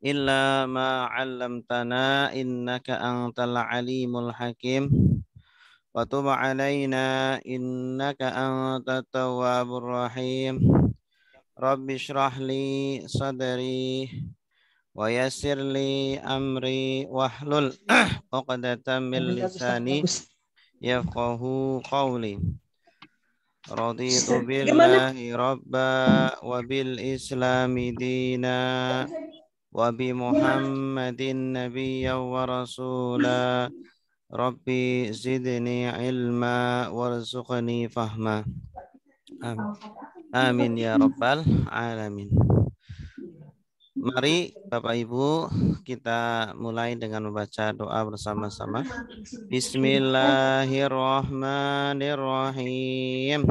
إلا ما علمتنا إنك أنت العليم الحكيم وتب علينا إنك أنت التواب الرحيم رب اشرح لي صدري ويسر لي أمري واحلل عقدة من لساني يفقه قولي رضيت بالله ربا وبالإسلام دينا وبمحمد نبيا ورسولا ربي زدني علما وارزقني فهما آمين يا رب العالمين. Mari Bapak Ibu kita mulai dengan membaca doa bersama-sama. Bismillahirrahmanirrahim.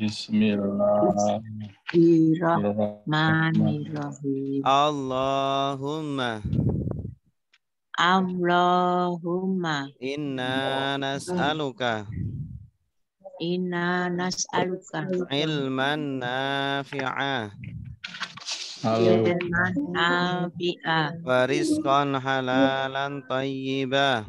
Bismillahirrahmanirrahim. Allahumma inna nas'aluka ilman nafi'ah Ilman nafi'ah wa rizqan halalan tayyibah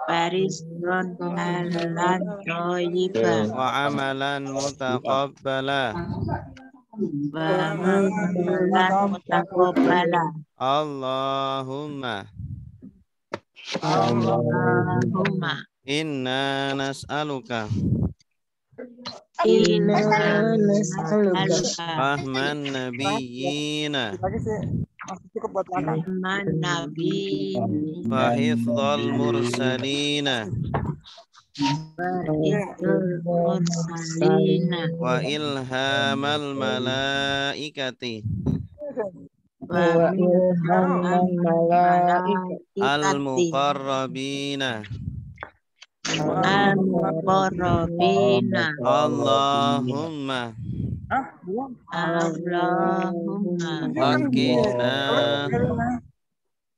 Parizon halan toyibah wa amalan mutaqabbalah wa amalan mutaqabbalah. Allahumma Allahumma inna nas'aluka inna nas'aluka rahman nabiyyina ilman nabiyina wa hifdzal mursalina wa hifdzul mursalina wa ilhamal malaikati wa ilhamal al malaikati muqarrabina al-muqarrabina. Allahumma Allahumma waqihna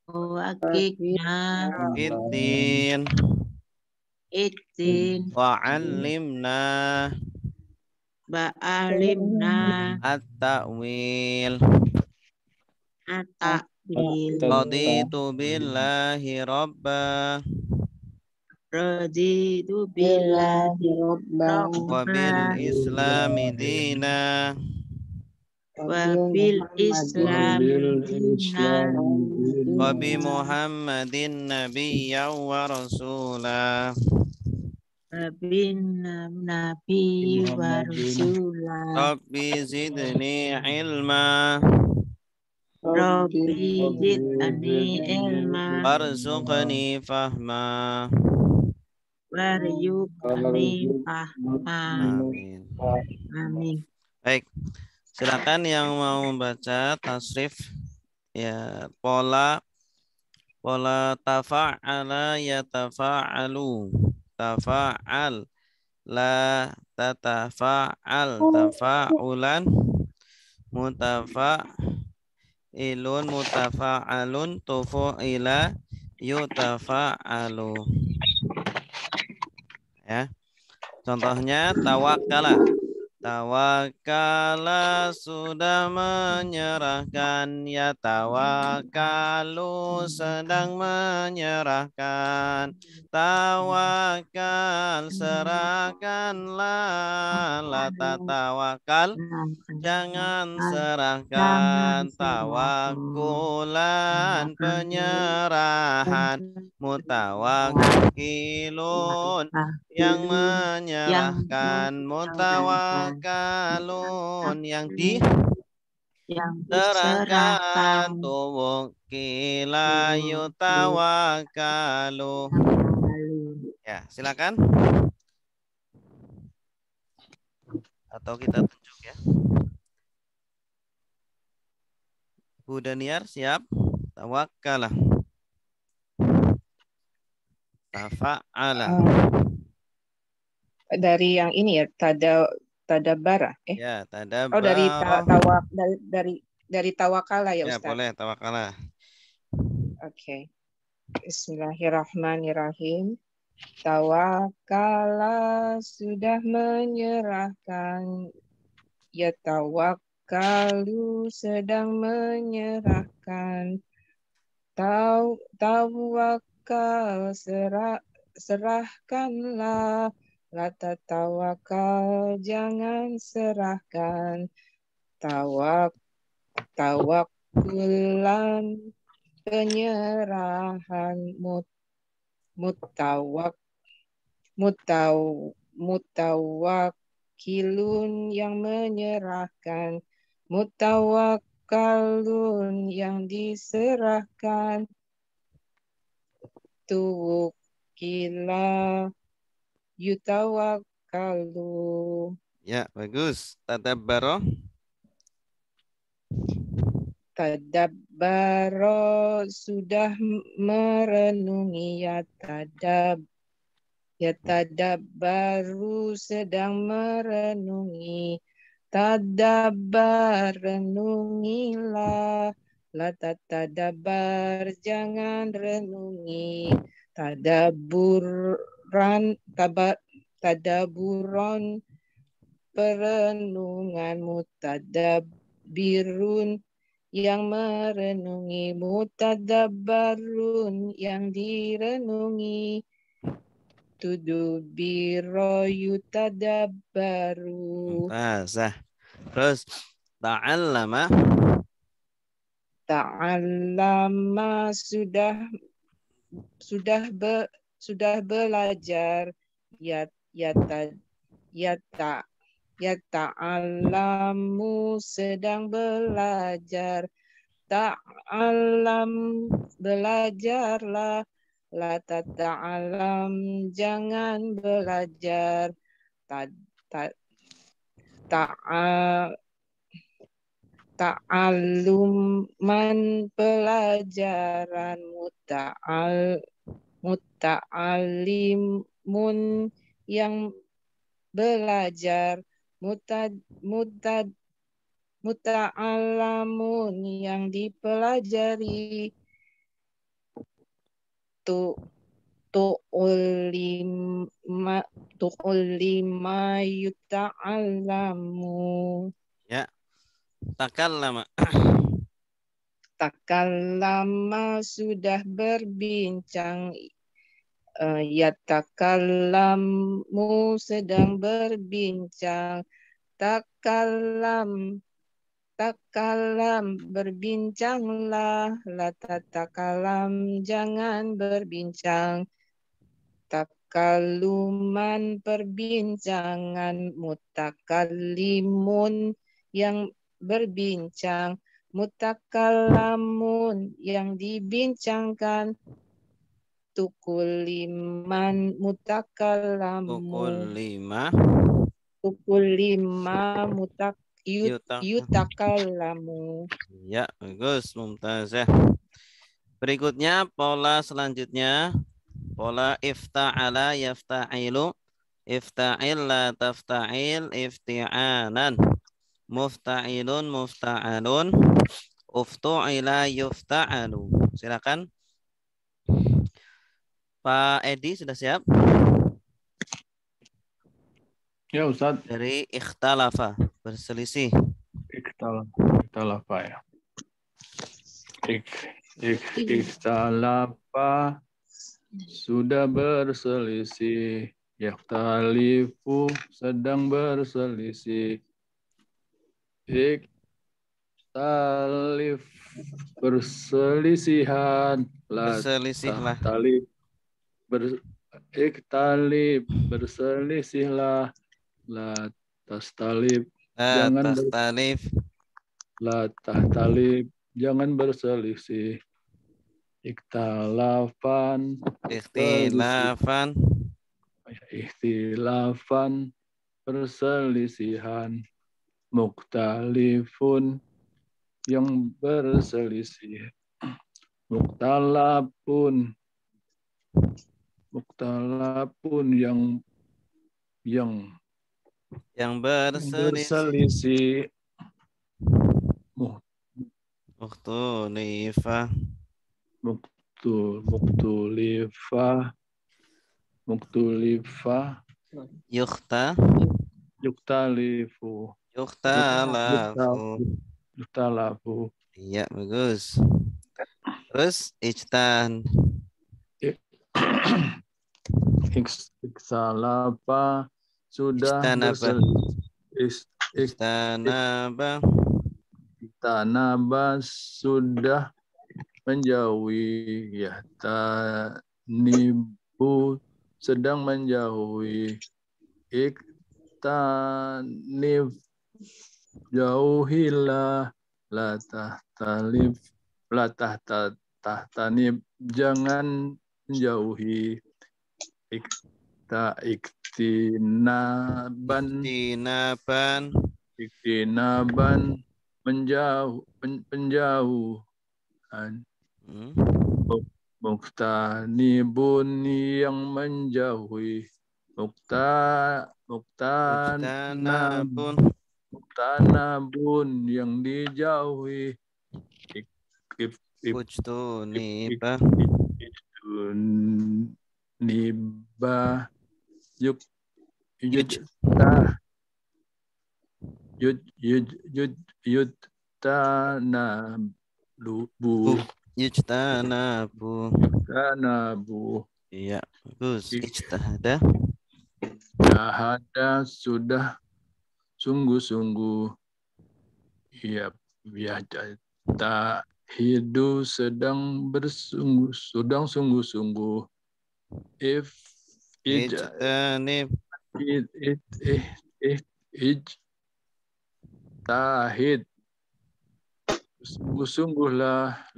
waqina fiddin iddin wa 'allimna ba'alimna at-ta'wil at-ta'wil raditu billahi rabba raditu billahi rabban wa bil islami dina wa bil islam dinan wa bi muhammadin nabiyyan wa rasula wa bin nabi wa rasulah. rabbi zidni ilma Rabbi zidni ilma warzuqni fahma. warzuqni fahma. Amin. Amin. Baik, silakan yang mau membaca tasrif ya pola tafa'ala yatafa'alu tafa'al la tatafa'al tafa'ulan mutafa'ilun mutafa'alun tufu'ila yutafa'alu ya. Contohnya tawakkala. Tawakkala sudah menyerahkan, ya tawakkalu sedang menyerahkan. Tawakal serahkanlah, la tatawakal jangan serahkan. Tawakulan penyerahan, mutawakkilun yang menyerahkan, mutawakalun yang diserahkan, tuwukila yutawakalu. Ya, silakan. Atau kita tunjuk ya. Bu Daniar siap? Tawakkala. Tafa'ala. Dari yang ini ya, tadabara. Ya, tadabara. Oh, dari tawakala ya, Ya, Ustaz. boleh tawakala. Oke. Bismillahirrahmanirrahim. Tawakala sudah menyerahkan, ya Tawakalu sedang menyerahkan. Tawakal serahkanlah. La tatawakal jangan serahkan. Tawakulan penyerahan mutawakilun yang menyerahkan, mutawakalun yang diserahkan, tuwukila yutawakalu. Ya, bagus. Tadabbaro. Tadabbaro sudah merenungi, tadabbaru sedang merenungi. Tadabbar renungilah. La tadabbar jangan renungi. Tadaburon perenungan. Mutadabbirun yang merenungi, mutadabbarun yang direnungi, tudubiro yutadabbaru. Mumtazah. Terus ta'allama. Ta'allama sudah belajar, ta'allamu sedang belajar. Ta'allam belajarlah. La ta'allam jangan belajar. Ta'alluman pelajaran. Muta'allimun yang belajar. Muta'allamun yang dipelajari. Tu'ullima yuta'allamu. Ya. Takallama. Takallama sudah berbincang. Yatakallamu sedang berbincang. Takalam berbincanglah. La tatakalam jangan berbincang. Takaluman perbincangan. Mutakallimun yang berbincang. Mutakallamun yang dibincangkan. Tukuliman mutakallamu. Tukulima yutakallamu. Ya, bagus. Mumtazah. Berikutnya pola selanjutnya. Pola ifta'ala yafta'ilu. Ifta'il la tafta'il ifti'anan. Mufta'ilun mufta'alun. Uftu'ila yufta'alu. Silakan. Pak Edi sudah siap? Ya Ustaz. Dari ikhtalafa, berselisih. Ikhtalafa ya. Ikhtalafa sudah berselisih. Yakhtalifu sedang berselisih. Ikhtalif berselisihan. Berselisihlah. Ikhtalif berselisihlah. La tastalib jangan tastalif. La tahtalib jangan berselisih. Ikhtilafan perselisihan. Muktalifun yang berselisih. Muktalapun yang berselisih. Muktulifah yuktalifu Yuktalafu. Yuktalafu. Iya, bagus. Terus ijtan. Iksalapa sudah Ijtanaba. Ijtanaba. Iktanaba sudah menjauhi, ya tanibu sedang menjauhi, iktanib jauhilah, tahtanib jangan menjauhi, iktinaban penjauhan. Muktanibun yang menjauhi, muktanabun yang dijauhi, Ujtuniba. Niba yujtanabu. Iya, bagus. Ijtahada. Jahada sudah sungguh-sungguh. Iya, tahidu sedang sungguh-sungguh. Ijtanib. Tahid sungguh-sungguhlah,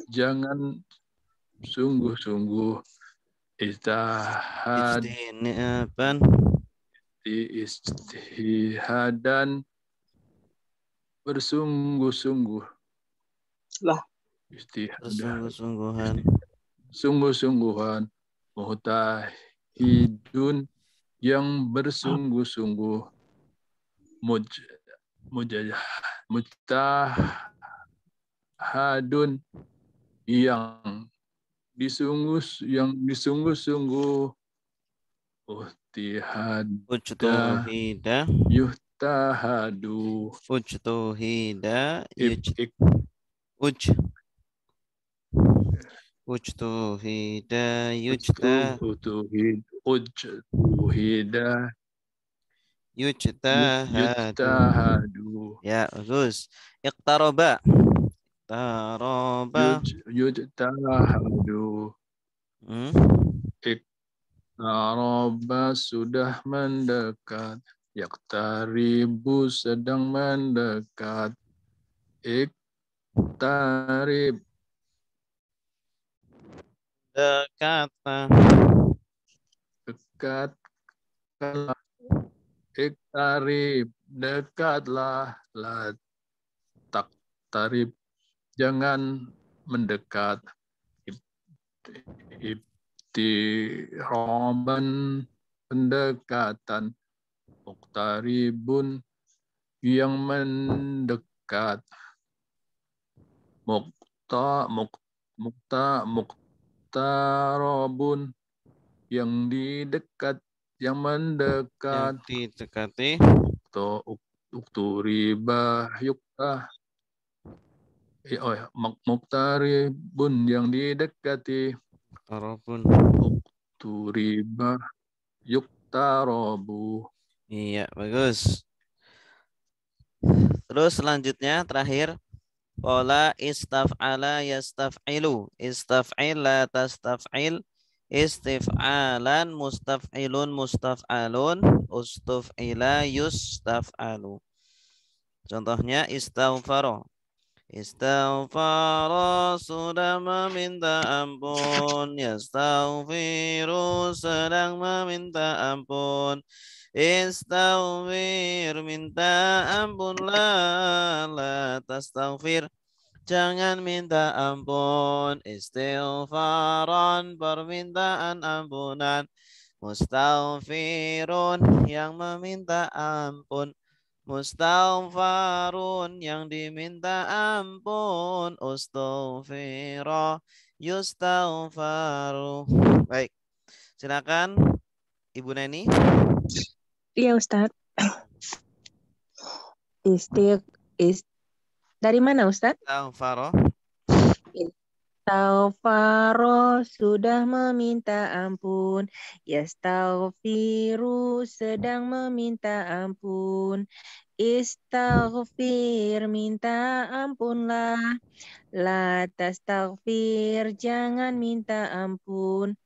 jangan sungguh-sungguh. Ijtinaban. Istihadan bersungguh-sungguh. Bersungguh-sungguhan. Sungguh-sungguhan. Muhtahidun yang bersungguh-sungguh. Mujtahadun yang disungguh-sungguh. Ujtuhida. Yuhtahadu. Ujtuhida. Ujtuhida. Yujtahadu. Ya, bagus. Iqtaroba. Yujtahadu. Iqtaroba sudah mendekat. Yaktaribu sedang mendekat. Iqtarib dekatlah. Iktarib dekatlah, la taktarib jangan mendekat. Ibtiroban pendekatan. Muktaribun yang mendekat. Muktarobun yang didekat, yang mendekat. Yang didekati. Ukturiba yukta. Muktaribun yang didekati. Ukturiba yuktarobu. Iya, bagus. Terus selanjutnya terakhir. Qala istaf'ala yastaf'ilu. Istaf'il la tastaf'il. Istif'alan mustaf'ilun mustaf'alun. Ustuf'ila yustaf'alu. Contohnya istaghfara. Istaghfara sudah meminta ampun. Yastaghfiru sedang meminta ampun. Istaghfir minta ampun, la tastaghfir jangan minta ampun. Istighfaran permintaan ampunan. Mustaghfirun yang meminta ampun. Mustaghfarun yang diminta ampun. Ustaghfira yustaghfaru. Baik, silakan Ibu Neni. Iya Ustaz. Dari mana Ustaz? Istighfaro. Istaghfaro sudah meminta ampun. Yastaghfiru sedang meminta ampun. Istaghfir minta ampunlah. La tastaghfir jangan minta ampun.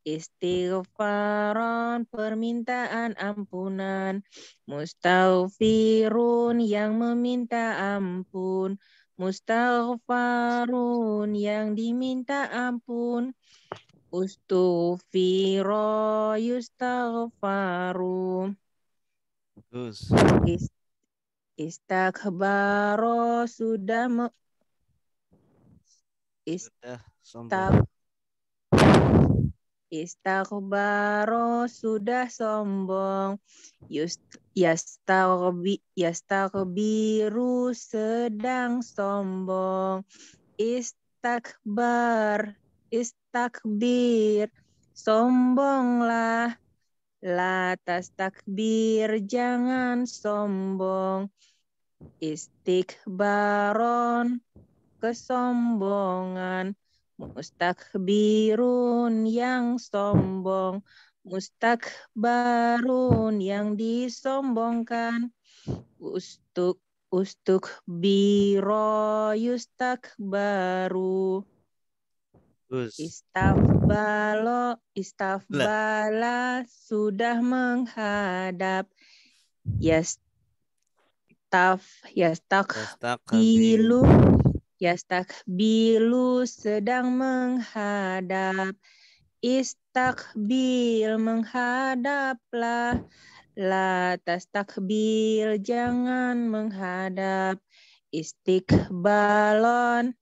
Istighfaron permintaan ampunan. Mustaghfirun yang meminta ampun. Mustaghfarun yang diminta ampun. Ustughfiro yustaghfaru. Bagus. Istaghbaro sudah Sudah sombong. Istaghbaro sudah sombong. Yastaghbiru sedang sombong. Istakbir sombonglah. La tastakbir jangan sombong. Istikbaron kesombongan. Mustakbirun yang sombong. Mustakbarun yang disombongkan. Ustukbiro yustakbaru. Istafbala sudah menghadap. Yastakbilu sedang menghadap. Istakbil menghadaplah. La tastakbil jangan menghadap. Istiqbalan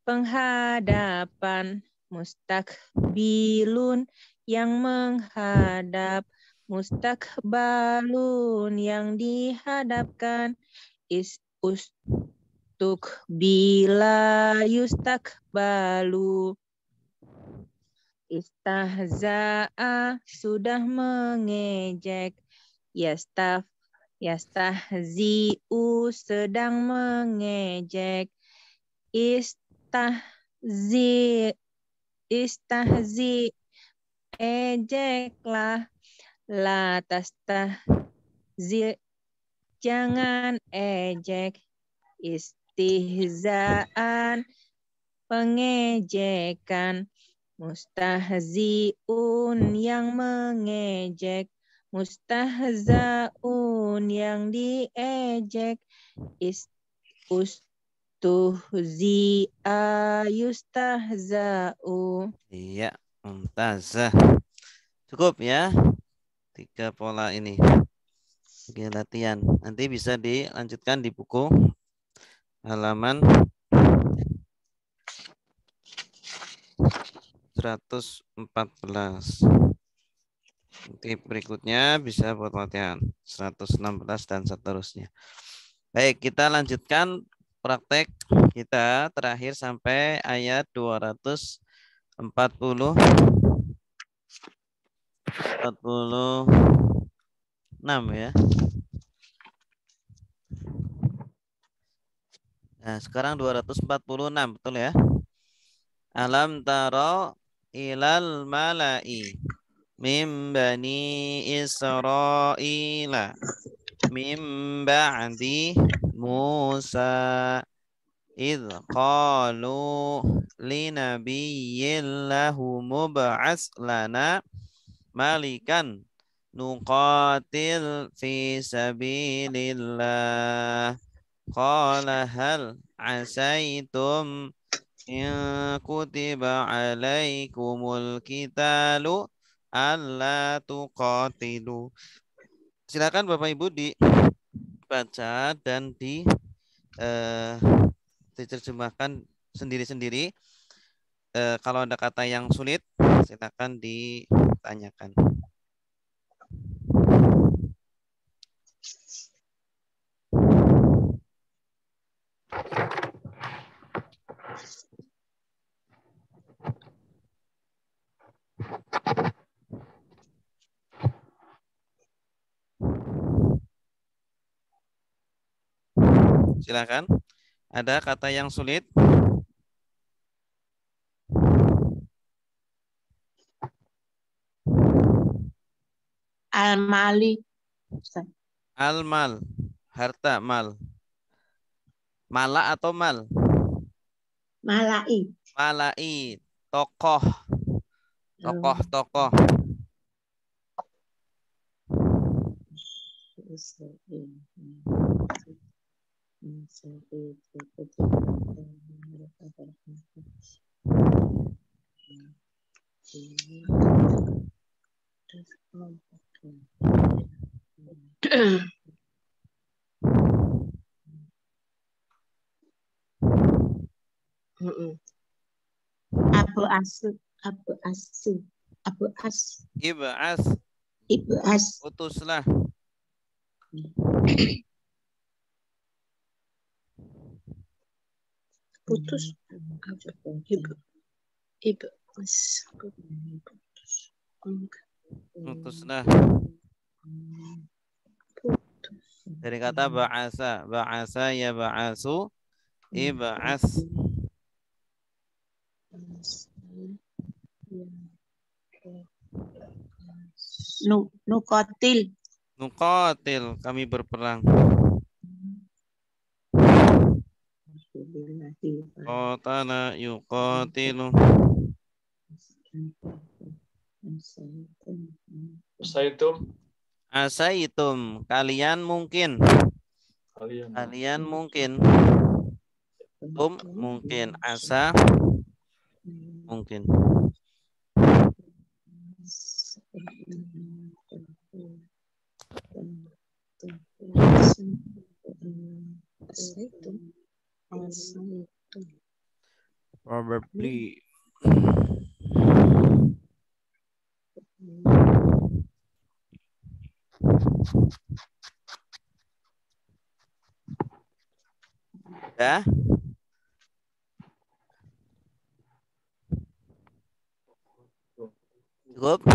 penghadapan. Mustakbilun yang menghadap. Mustakbalun yang dihadapkan. Ustukbila yustakbalu. Istahza'a sudah mengejek. Yastahzi'u sedang mengejek. Istahzi ejeklah. La tastahzi jangan ejek. Istihzaan pengejekan. Mustahzi'un yang mengejek. Mustahza'un yang diejek. Ustuhzi'a yustahza'u. Iya, mumtazah. Cukup ya 3 pola ini. Oke, latihan. Nanti bisa dilanjutkan di buku halaman 114. Nanti berikutnya bisa buat latihan 116 dan seterusnya. Baik, kita lanjutkan praktek kita terakhir sampai ayat 246 ya. Nah, sekarang 246, betul ya? Alam tara ilal mala'i mim bani Israila mim ba'di Musa idh qalu linabiyyin lahu mub'as lana malikan nuqatil fi sabilillah qala hal asaitum in kutiba alaikumul qitalu alla tuqatilu. Silakan Bapak Ibu dibaca dan diterjemahkan sendiri-sendiri. Kalau ada kata yang sulit silakan ditanyakan. Silakan. Ada kata yang sulit? Al-mali. Ustaz. Al-mal, harta mal. Mala atau mal? Malai. Malai, tokoh. Tokoh. Abu asu. Ib'as, Ibu as. utuslah. Putus. Ibu as. Utuslah. Dari kata ba'asa. Ba'asa ya ba'asu. Ib'as. Nukotil. Nuqatil, kami berperang. Qatala yuqatilu. Asaitum, kalian mungkin. Kalian mungkin. Tum mungkin. Asa mungkin. Probably. Ya. Cukup.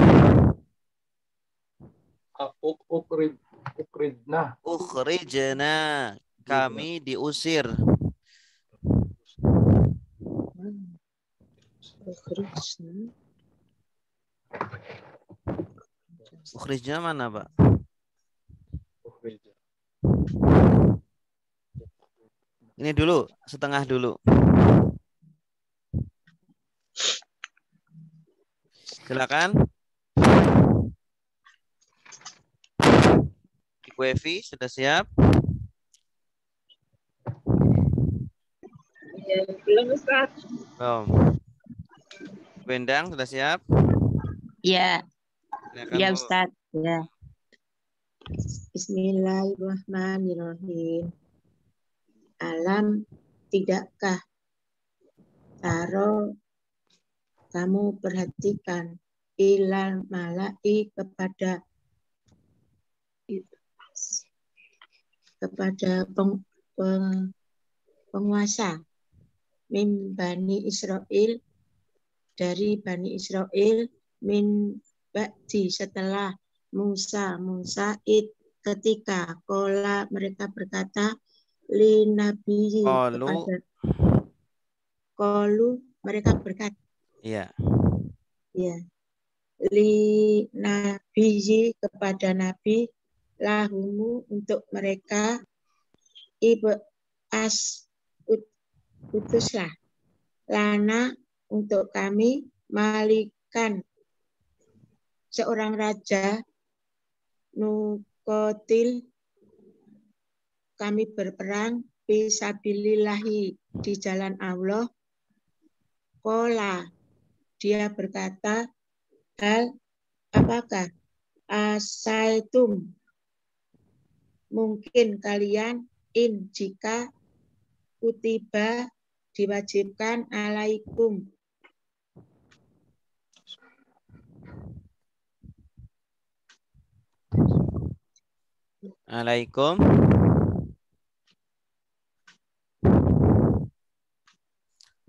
Ukhrijna, kami diusir. Ukhrijna mana, Pak? Ini dulu, setengah dulu. Silakan. Ibu Evi sudah siap? Ya, belum Ustaz. Belum. Bu Endang sudah siap? Ya, Silakan, ya Bu. Ustaz. Ya. Bismillahirrahmanirrahim. Alam, tidakkah taro kamu perhatikan ilal malai kepada penguasa min Bani Israel dari Bani Israel min ba'di setelah Musa ketika kola mereka berkata li nabi kepada mereka berkata Iya. ya li nabi kepada nabi lahumu untuk mereka utuslah lana untuk kami malikan seorang raja nukotil kami berperang fisabilillahi di jalan Allah. Kola dia berkata hal apakah asaitum mungkin kalian jika kutiba diwajibkan alaikum Alaikum.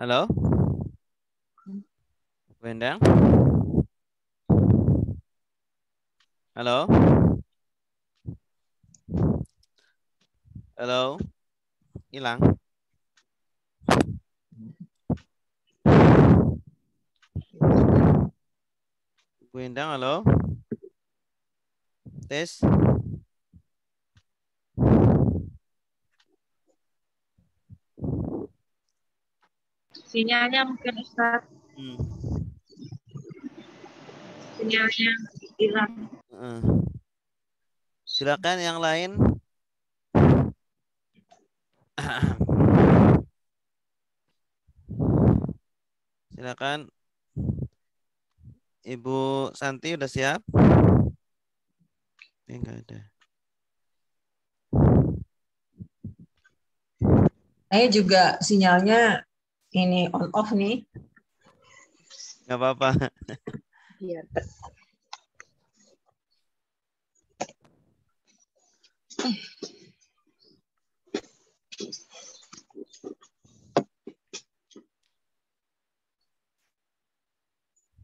Halo? Bu Endang? Halo? Halo? Hilang. Bu Endang, halo. Tes. Sinyalnya mungkin Ustaz, sinyalnya hilang. Silakan yang lain. Silakan. Ibu Santi udah siap? Enggak ada. Saya juga sinyalnya ini on off nih. Enggak apa-apa. Biar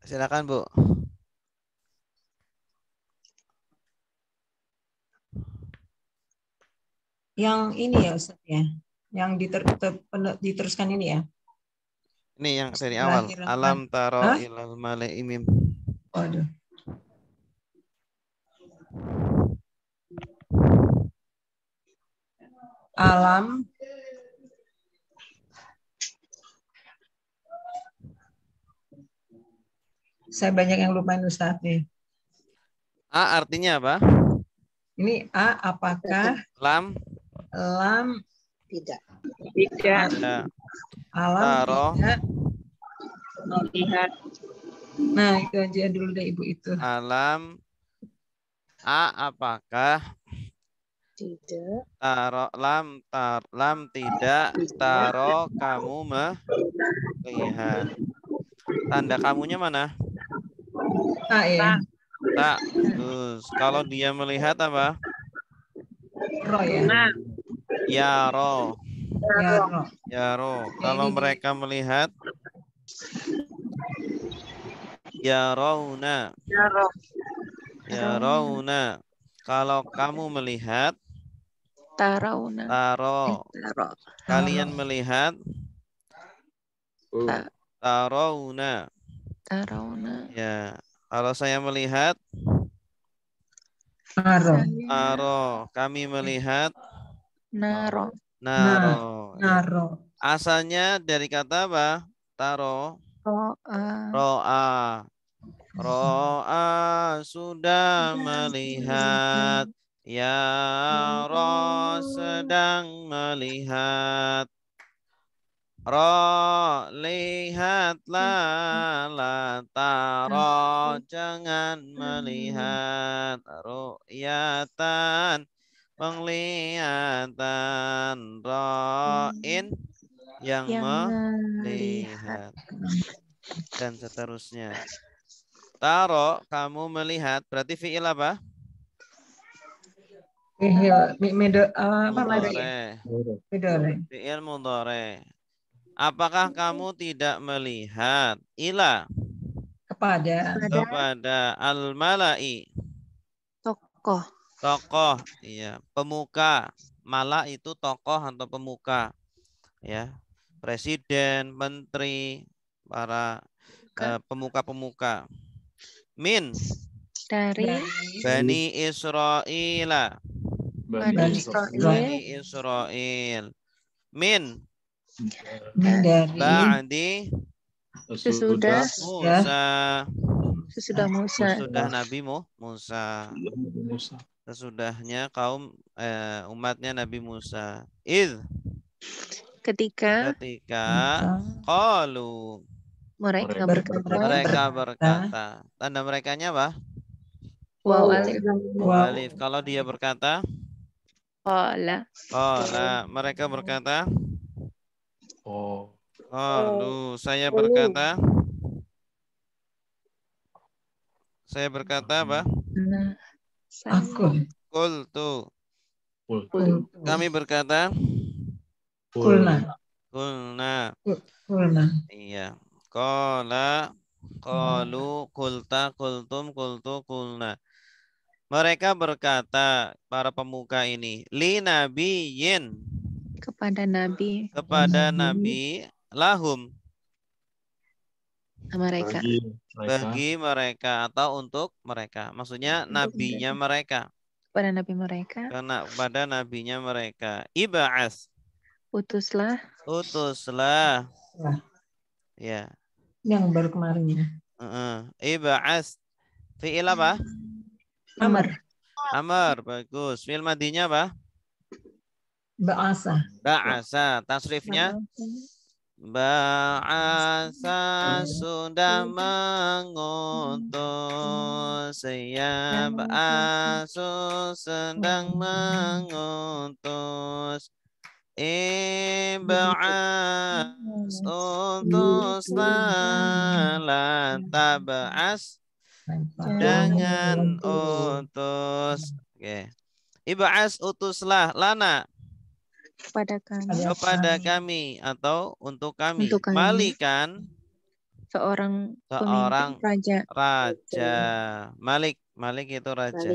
Silakan, Bu. Yang ini ya Ustaz ya. Yang diteruskan ini ya. Ini yang dari awal. Alam taro Hah? ilal mala'i mim. Waduh. Alam saya banyak yang lupain Ustaz nih. A artinya apa? Ini A apakah, Lam. lam tidak Ya. alam Taro. tidak. melihat. Nah, itu aja dulu deh Ibu itu. Alam. A apakah. Tidak. Taro. Lam tidak. Taro kamu melihat. Tanda kamunya mana? A ya. Tak. Terus kalau dia melihat apa? Ro ya. Nah, Yaro. Ya ro. Yaro. Ya, Kalau ini mereka melihat yarawna. Yaro. Yarawna. Kalau kamu melihat Tarauna. taro. Taro. Kalian melihat Oh. tarawna. Tarauna. Ya. Kalau saya melihat Aro. aro. Kami melihat Naro. naro. Ya. Naro. Asalnya dari kata apa? Taro. Roa. Ro'a. Ro'a sudah melihat. Ya Ro sedang melihat. Ro lihatlah. La taro jangan melihat. Ru'yatan penglihatan. Ro'in yang melihat. Dan seterusnya. Taro kamu melihat berarti fi'il apa? Mudhari. Fi'il mudhari. Apakah kamu tidak melihat ila kepada al-mala'i Tokoh. tokoh, iya, pemuka. Mala itu tokoh atau pemuka, ya, presiden, menteri, para pemuka-pemuka. Min Dari Bani Israila. Bani Bani Israil. Min dari ba'di sesudah Musa. Musa. Sesudah Nabi Musa. Sesudahnya kaum umatnya Nabi Musa. Ketika qalu mereka berkata. Tanda merekanya apa? Waw alif. Alif. Kalau dia berkata Qala. Mereka berkata Oh. saya berkata. Saya berkata apa? Nah, aku. Qultu. Kami berkata. Kulna. Iya. Qala, qalu, qulta, qultum, qultu, qulna. Mereka berkata, para pemuka ini, li nabiyyin. Kepada Nabi kepada Nabi, lahum mereka. bagi mereka atau untuk mereka. Maksudnya nabinya mereka. Kepada Nabi mereka. Karena kepada nabinya mereka. Iba'as. Utuslah. Utuslah. Wah, Ya. yang baru kemarin ya. Iba'as. Fi'il apa? Amr. Amr. Bagus. Fi'il madinya apa? Ba'asa. Ba'asa. Tasrifnya? Ba'asa sudah mengutus. Ya ba'asu sedang mengutus. Iba'as utuslah la taba'as. Jangan utus. Oke. Iba'as utuslah lana. Kepada kami. Kepada kami atau untuk kami. Untuk kami. Malikan. Seorang Seorang pemimpin raja. raja. Malik. Malik itu raja.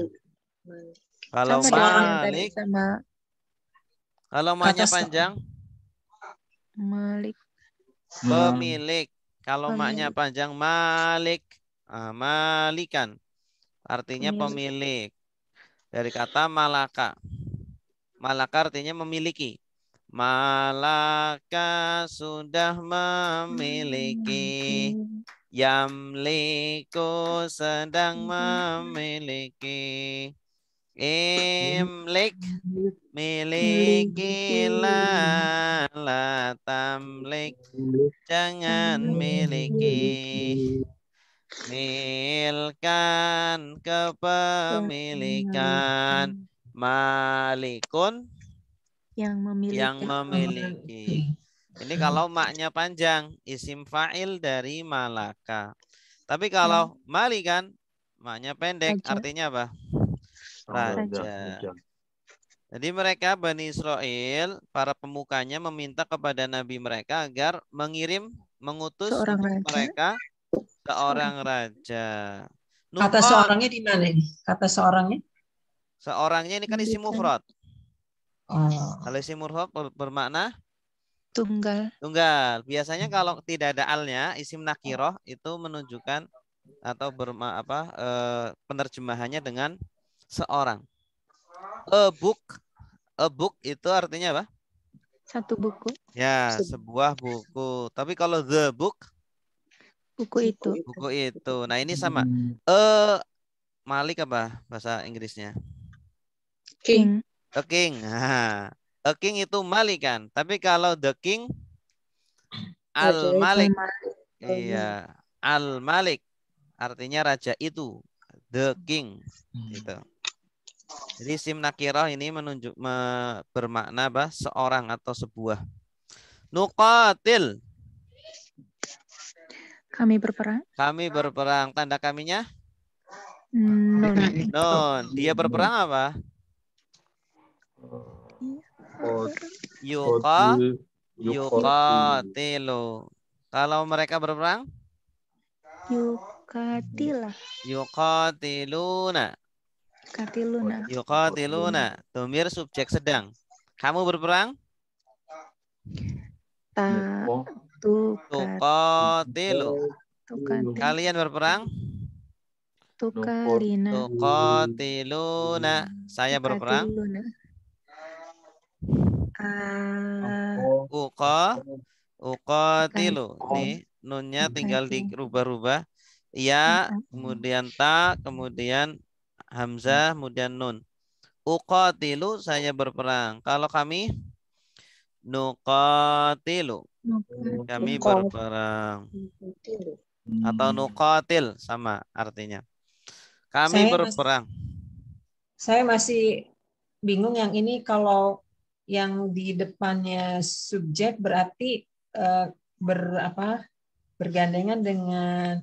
Malik. Kalau Sama dengan yang tadi Malik. sama Kalau maknya Kata panjang. Malik. Pemilik. Kalau Pemilik. maknya panjang. Malik. Malikan. Artinya pemilik. Dari kata malaka. Malaka artinya memiliki. Malaka sudah memiliki. Yamliku sedang memiliki. Imlik milikilah. La tamlik jangan miliki. Milkan kepemilikan. Malikun Yang memiliki. Ini kalau maknya panjang, isim fa'il dari malaka. Tapi kalau malikan, maknya pendek, Raja. artinya apa? Raja. Jadi mereka Bani Israel, para pemukanya meminta kepada Nabi mereka agar mengutus Seorang untuk raja. mereka seorang raja. Kata seorangnya di mana ini? Kata seorangnya? Seorangnya ini kan isim mufrad. Oh. Kalau isim mufrad bermakna Tunggal. tunggal. Biasanya kalau tidak ada alnya, isim nakiroh itu menunjukkan atau penerjemahannya dengan seorang. A book itu artinya apa? Satu buku. Ya, sebuah buku. Tapi kalau the book, Buku itu. buku itu. Nah, ini sama. Malik apa bahasa Inggrisnya? King. A king. Nah, a king itu Malik kan. Tapi kalau the king, Al-Malik. Iya, Al-Malik. Artinya raja itu. The king. Gitu. Jadi sim nakirah ini bermakna apa? Seorang atau sebuah. Nuqatil. Kami berperang. Kami berperang. Tanda kaminya? Nun. Non. Dia berperang apa? Yuqatilu. Kalau mereka berperang? Yukatilah. Yuqatiluna. Katiluna. Yuqatiluna. Domir subjek sedang. Kamu berperang? Tuqatilu. Kalian berperang? Tukalina. Tuqatiluna. Saya berperang? Uqatilu. Nih, nunnya tinggal dirubah-rubah. Ya, kemudian ta, kemudian hamzah, kemudian nun. Uqatilu, saya berperang. Kalau kami nuqatilu. Kami berperang. Atau nuqatil sama artinya. Kami berperang. Saya masih bingung yang ini kalau yang di depannya subjek berarti bergandengan dengan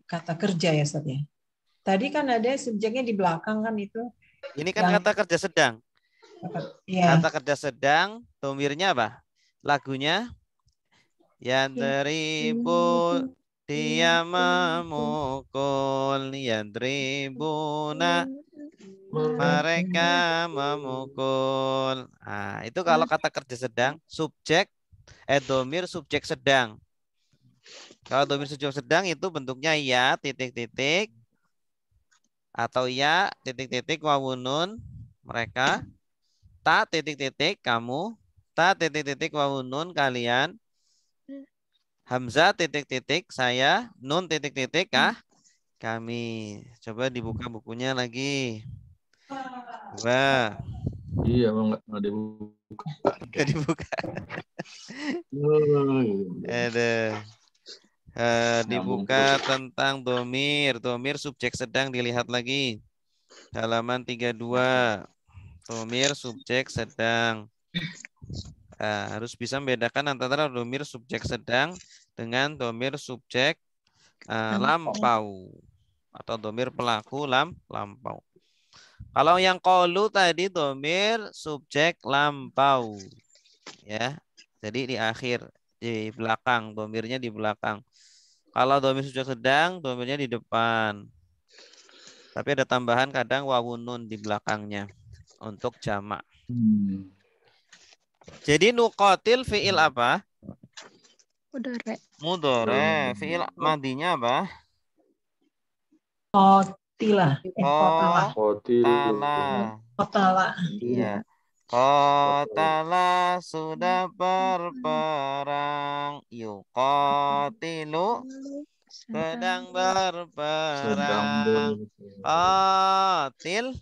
kata kerja ya Ustaz ya. Tadi kan ada subjeknya di belakang kan itu. Ini kan kata kerja sedang. Ya. Kata kerja sedang, domirnya apa? Lagunya Yadribu dia memukul, yadribuna, mereka memukul. Nah, itu kalau kata kerja sedang, subjek, domir subjek sedang. Kalau domir subjek sedang itu bentuknya ya, titik-titik, atau ya, titik-titik, wawunun, mereka, ta, titik-titik, kamu, ta, titik-titik, wawunun, kalian, hamzah, titik-titik, saya, nun, titik-titik, kami. Coba dibuka bukunya lagi. Coba. Iya, emang nggak dibuka. Nggak dibuka. Ada. Dibuka tentang domir. Domir subjek sedang dilihat lagi. Halaman 32. Domir subjek sedang. Harus bisa membedakan antara domir subjek sedang dengan domir subjek lampau. Atau domir pelaku lampau. Kalau yang qalu tadi domir subjek lampau. Ya. Jadi di akhir, di belakang, domirnya di belakang. Kalau domir subjek sedang, domirnya di depan. Tapi ada tambahan kadang wawunun di belakangnya untuk jamak. Jadi nuqatil fiil apa? Mudhari. Mudhari. Fiil madinya apa? Qotila. Qotala. Qotala. Iya. Qotala sudah berperang. Yuqatilu sedang berperang. Qatil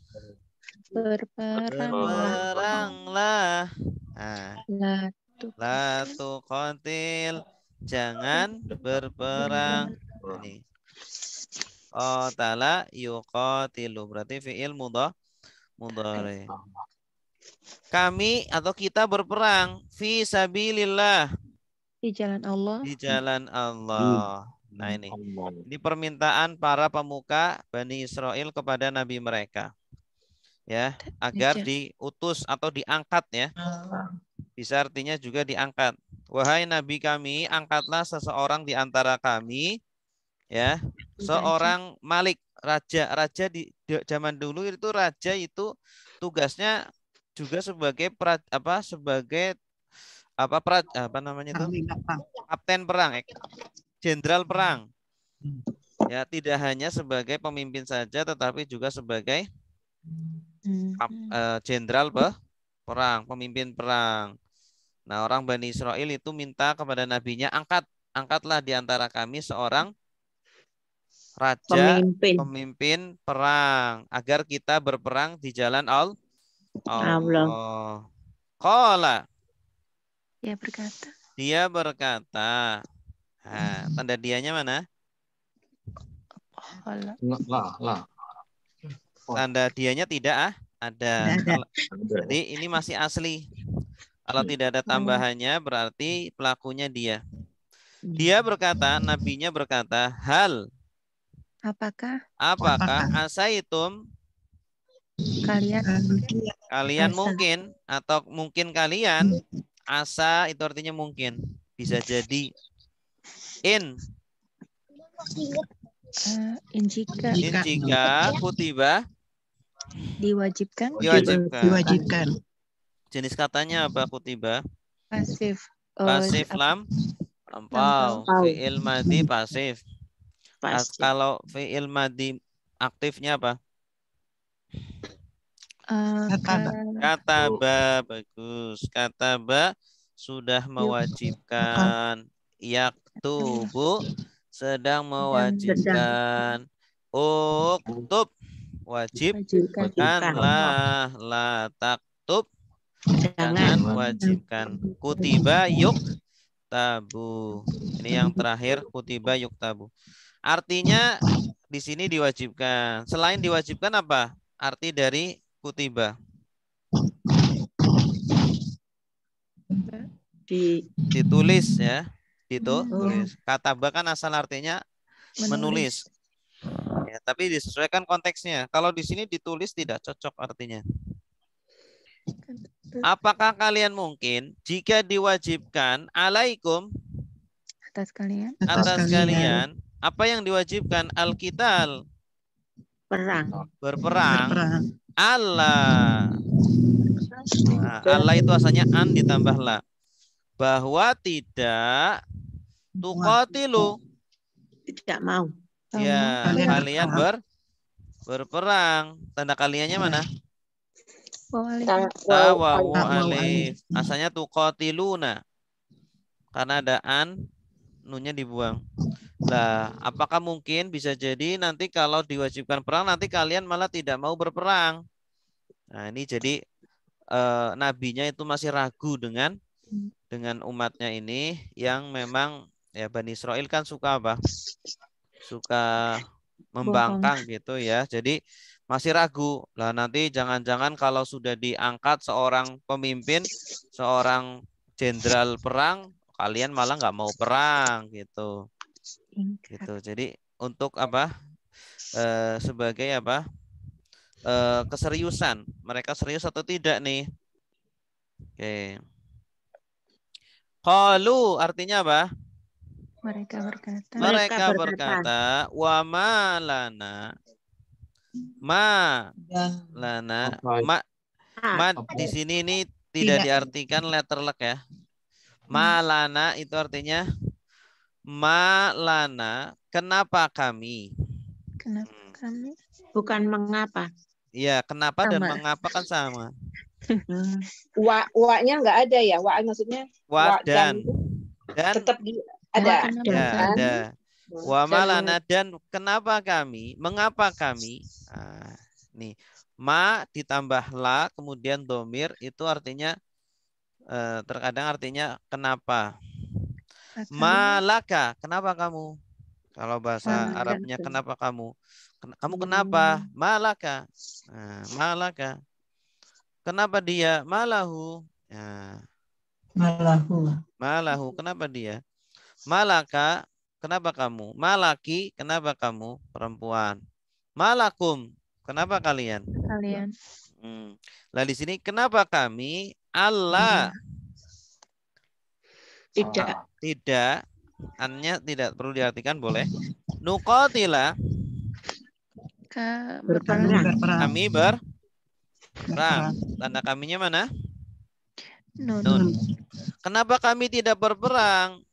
berperanglah. La tuqatil, jangan berperang. Ini. Qatala yuqatilu, berarti fi'il mudhari. Kami atau kita berperang fi sabilillah, Di jalan Allah. di jalan Allah. Nah ini permintaan para pemuka Bani Israel kepada Nabi mereka. Ya, agar diutus atau diangkat ya. Bisa artinya juga diangkat. Wahai Nabi kami, angkatlah seseorang di antara kami, ya, seorang malik, raja. Raja di zaman dulu itu raja itu tugasnya juga sebagai kapten perang, jenderal perang. Ya, tidak hanya sebagai pemimpin saja, tetapi juga sebagai jenderal perang, pemimpin perang. Nah, orang Bani Israel itu minta kepada nabinya, angkatlah di antara kami seorang raja, pemimpin perang, agar kita berperang di jalan Allah. Qala. Dia berkata. Nah, tanda dianya mana? Tanda dianya tidak ada. Jadi ini masih asli. Kalau tidak ada tambahannya berarti pelakunya dia. Dia berkata, nabinya berkata, hal. Apakah asaitum, kalian mungkin, atau mungkin kalian, asa itu artinya mungkin, bisa jadi. In jika kutiba diwajibkan. Jenis katanya apa kutiba? Pasif. Pasif lampau. Fi'il madi pasif. Kalau fi'il madi aktifnya apa? Kataba. Bagus. Kataba sudah mewajibkan. Yaktubu sedang mewajibkan. Uktub wajibkanlah. La taktub jangan wajibkan. Kutiba yuk tabu. Ini yang terakhir, kutiba yuk tabu. Artinya di sini diwajibkan. Selain diwajibkan apa? Arti dari kutiba. Ditulis ya. Ditulis. Kataba kan asal artinya menulis. Ya, tapi disesuaikan konteksnya. Kalau di sini ditulis tidak cocok artinya. Apakah kalian mungkin jika diwajibkan alaikum Atas kalian. Atas kalian. Apa yang diwajibkan? Al-qital. Perang. Berperang. Allah. Nah, Allah itu asalnya an ditambah la. Bahwa tidak tuqatilu. Tidak mau. Ya, kalian berperang. Tanda kaliannya mana? Wawu alif. Asalnya tuqatiluna. Karena ada an, nunnya dibuang. Lah, apakah mungkin bisa jadi nanti kalau diwajibkan perang nanti kalian malah tidak mau berperang? Nah, ini jadi nabinya itu masih ragu dengan umatnya ini yang memang ya Bani Israel kan suka apa? Suka membangkang gitu ya. Jadi masih ragu. Lah nanti jangan-jangan kalau sudah diangkat seorang pemimpin, seorang jenderal perang, kalian malah nggak mau perang gitu. Gitu. Jadi untuk apa? Sebagai apa? Keseriusan. Mereka serius atau tidak nih? Oke. Qalu artinya apa? Mereka berkata, wa ma lana. Ma lana. Ma di sini ini tidak diartikan letterlek ya. Ma lana itu artinya ma lana, kenapa kami? Kenapa kami? Bukan mengapa. Iya, kenapa dan mengapa kan sama. Wa-nya nggak ada ya? Wa maksudnya Wa dan tetap ada. Ya, ada. Wa malana dan kenapa kami? Mengapa kami? Nah, nih, ma ditambah la kemudian domir itu artinya terkadang artinya kenapa. Malaka, kenapa kamu? Kalau bahasa Arabnya kenapa kamu? Kamu kenapa? Malaka. Nah, malaka. Kenapa dia? Malahu. Nah. Malahu. Kenapa dia? Malaka. Kenapa kamu? Malaki. Kenapa kamu? Perempuan. Malakum. Kenapa kalian? Lah di sini kenapa kami? Allah. Tidak. Annya tidak perlu diartikan boleh. Nuqatila. Kami berperang. Tanda kaminya mana? Nun. Kenapa kami tidak berperang?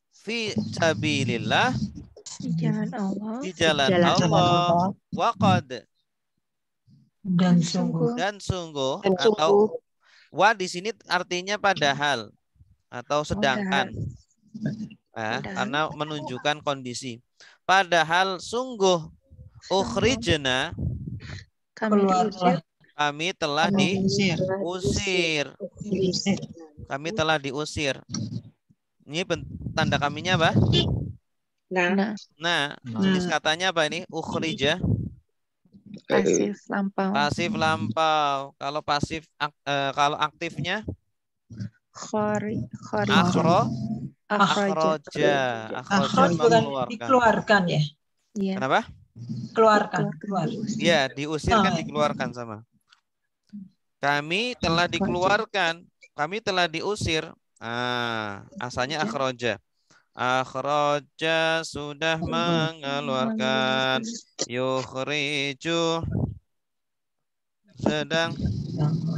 Fi sabilillah. Di jalan Allah. Waqad. Dan sungguh. Atau wa di sini artinya padahal atau sedangkan. Karena menunjukkan kondisi. Padahal sungguh ukhrijna kami telah diusir. Kami telah diusir. Ini tanda kaminya apa? Nah, jenis katanya apa ini? Ukhrija. Pasif lampau. Pasif lampau. Kalau pasif kalau aktifnya akhroja mengeluarkan. Dikeluarkan ya. Kenapa? Keluarkan. Iya, diusir kan dikeluarkan sama. Kami telah dikeluarkan. Kami telah diusir. Asalnya akhroja. Akhroja sudah mengeluarkan. Yukhriju sedang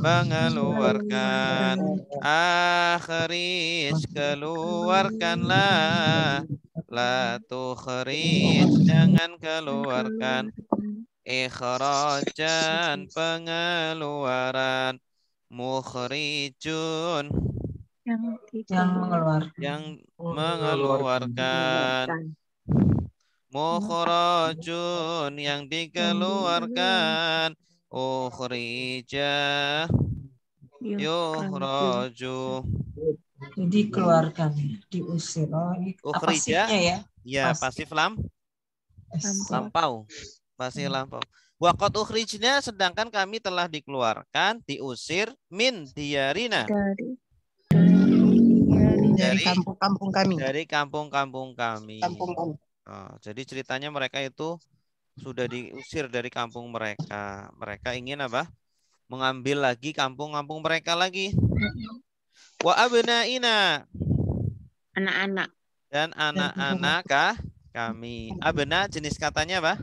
mengeluarkan. Akhrij keluarkanlah. La tukhrij jangan keluarkan. Ikhrajan pengeluaran. Mukhrijun yang mengeluarkan. Mukhrajun yang dikeluarkan. Ukhrija yukhraju. Jadi keluarkan, diusir. Ukhrija ya? Ya, pasif lampau. Pasif lampau. Waqad ukhrijna sedangkan kami telah dikeluarkan, diusir min diyarina. Dari kampung-kampung kami. Dari kampung-kampung kami. Jadi ceritanya mereka itu sudah diusir dari kampung mereka. Mereka ingin apa? Mengambil lagi kampung-kampung mereka lagi. Wa abnaina. Anak-anak. dan anak-anak kami. Abna jenis katanya apa?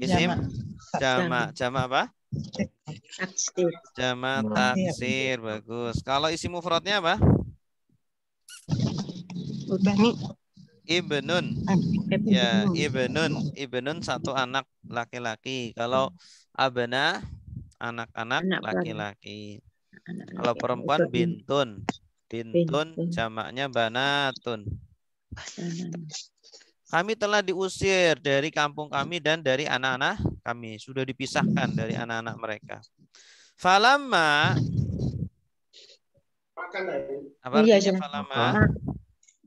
Isim Jama. jama apa? Taksir. Jama taksir, bagus. Kalau isim mufradnya apa? Bani. Ibnun. Ya, ibnun satu anak laki-laki. Kalau abna anak-anak Anak laki-laki. Anak-anak Kalau perempuan itu bintun. Bintun Bintun. jamaknya banatun. anak. Kami telah diusir dari kampung kami dan dari anak-anak kami. Sudah dipisahkan dari anak-anak mereka. Falamma. Apa Iya, artinya Jan. falamma?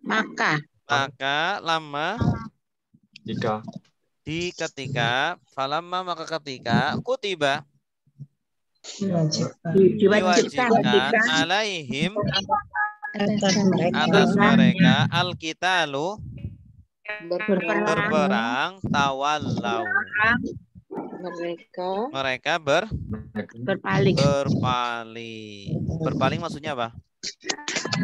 Maka Maka lama Jika di ketika falamma maka ketika kutiba diwajibkan alaihim atas mereka al-qitalu berperang tawallau mereka berpaling. berpaling maksudnya apa?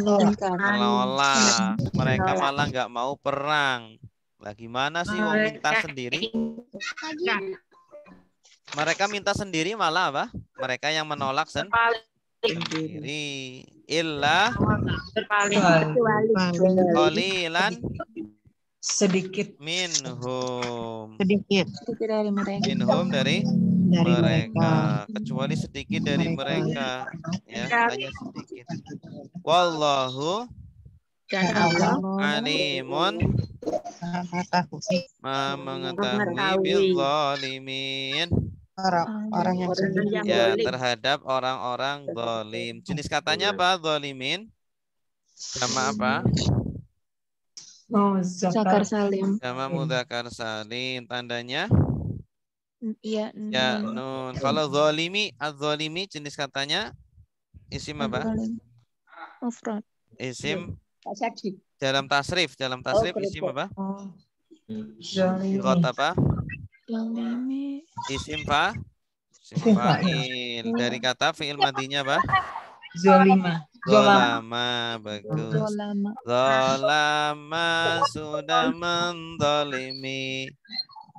Menolak. Mereka malah nggak mau perang. Lah gimana sih wong minta sendiri? Mereka minta sendiri malah apa? Mereka yang menolak sendiri. Illa qalilan Sedikit minhum. Sedikit dari mereka. Minhum dari mereka. Kecuali sedikit dari Mereka. mereka. Ya, hanya sedikit. Wallahu Dan Allah alimun mengetahui bil zalimin. Orang yang sedikit. Ya, terhadap orang-orang zalim. Jenis katanya apa? Zalimin. Sama apa? Zakar Salim. Sama mudzakkar salim. Tandanya Iya. ya nun. Kalau zalimi, az-zalimi jenis katanya isim apa? Mufrad. Isim Saksi. dalam tasrif isim apa? Zalimi. Sigot apa? Zalimi. Isim fa'il. Dari kata fi'il madinya apa? Zolima. Zolama, bagus. Zolama. Zolama sudah mendolimi.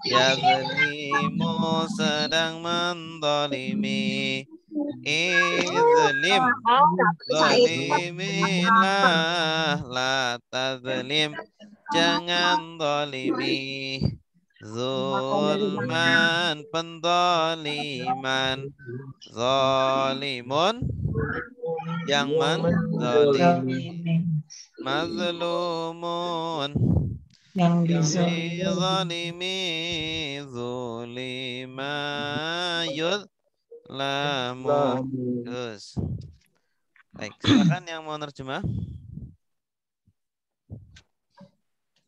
Ya zalimu sedang mendolimi. Izlim zalimilah la tazlim. Jangan dolimi. Zulman pendoliman. Zalimun yang menzalimi. Mazlumun Yang dizalimi. Zulima yudlamu. Terus. Baik, silakan yang mau nerjemah.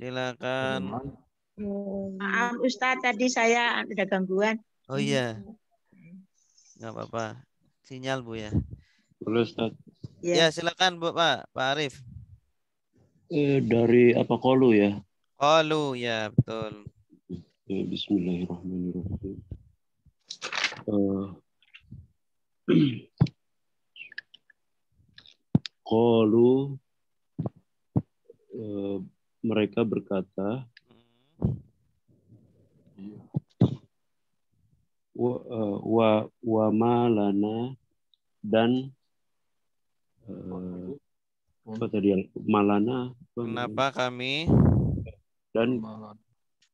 Silakan. Maaf Ustadz, tadi saya ada gangguan. Oh iya. Enggak apa-apa. Sinyal Bu ya. Boleh Ustaz. Ya, silakan Bu Pak Arif. Dari apa kolu ya? Qalu ya, betul. Bismillahirrahmanirrahim. Qalu mereka berkata wa malana dan apa tadi malana Kenapa kami dan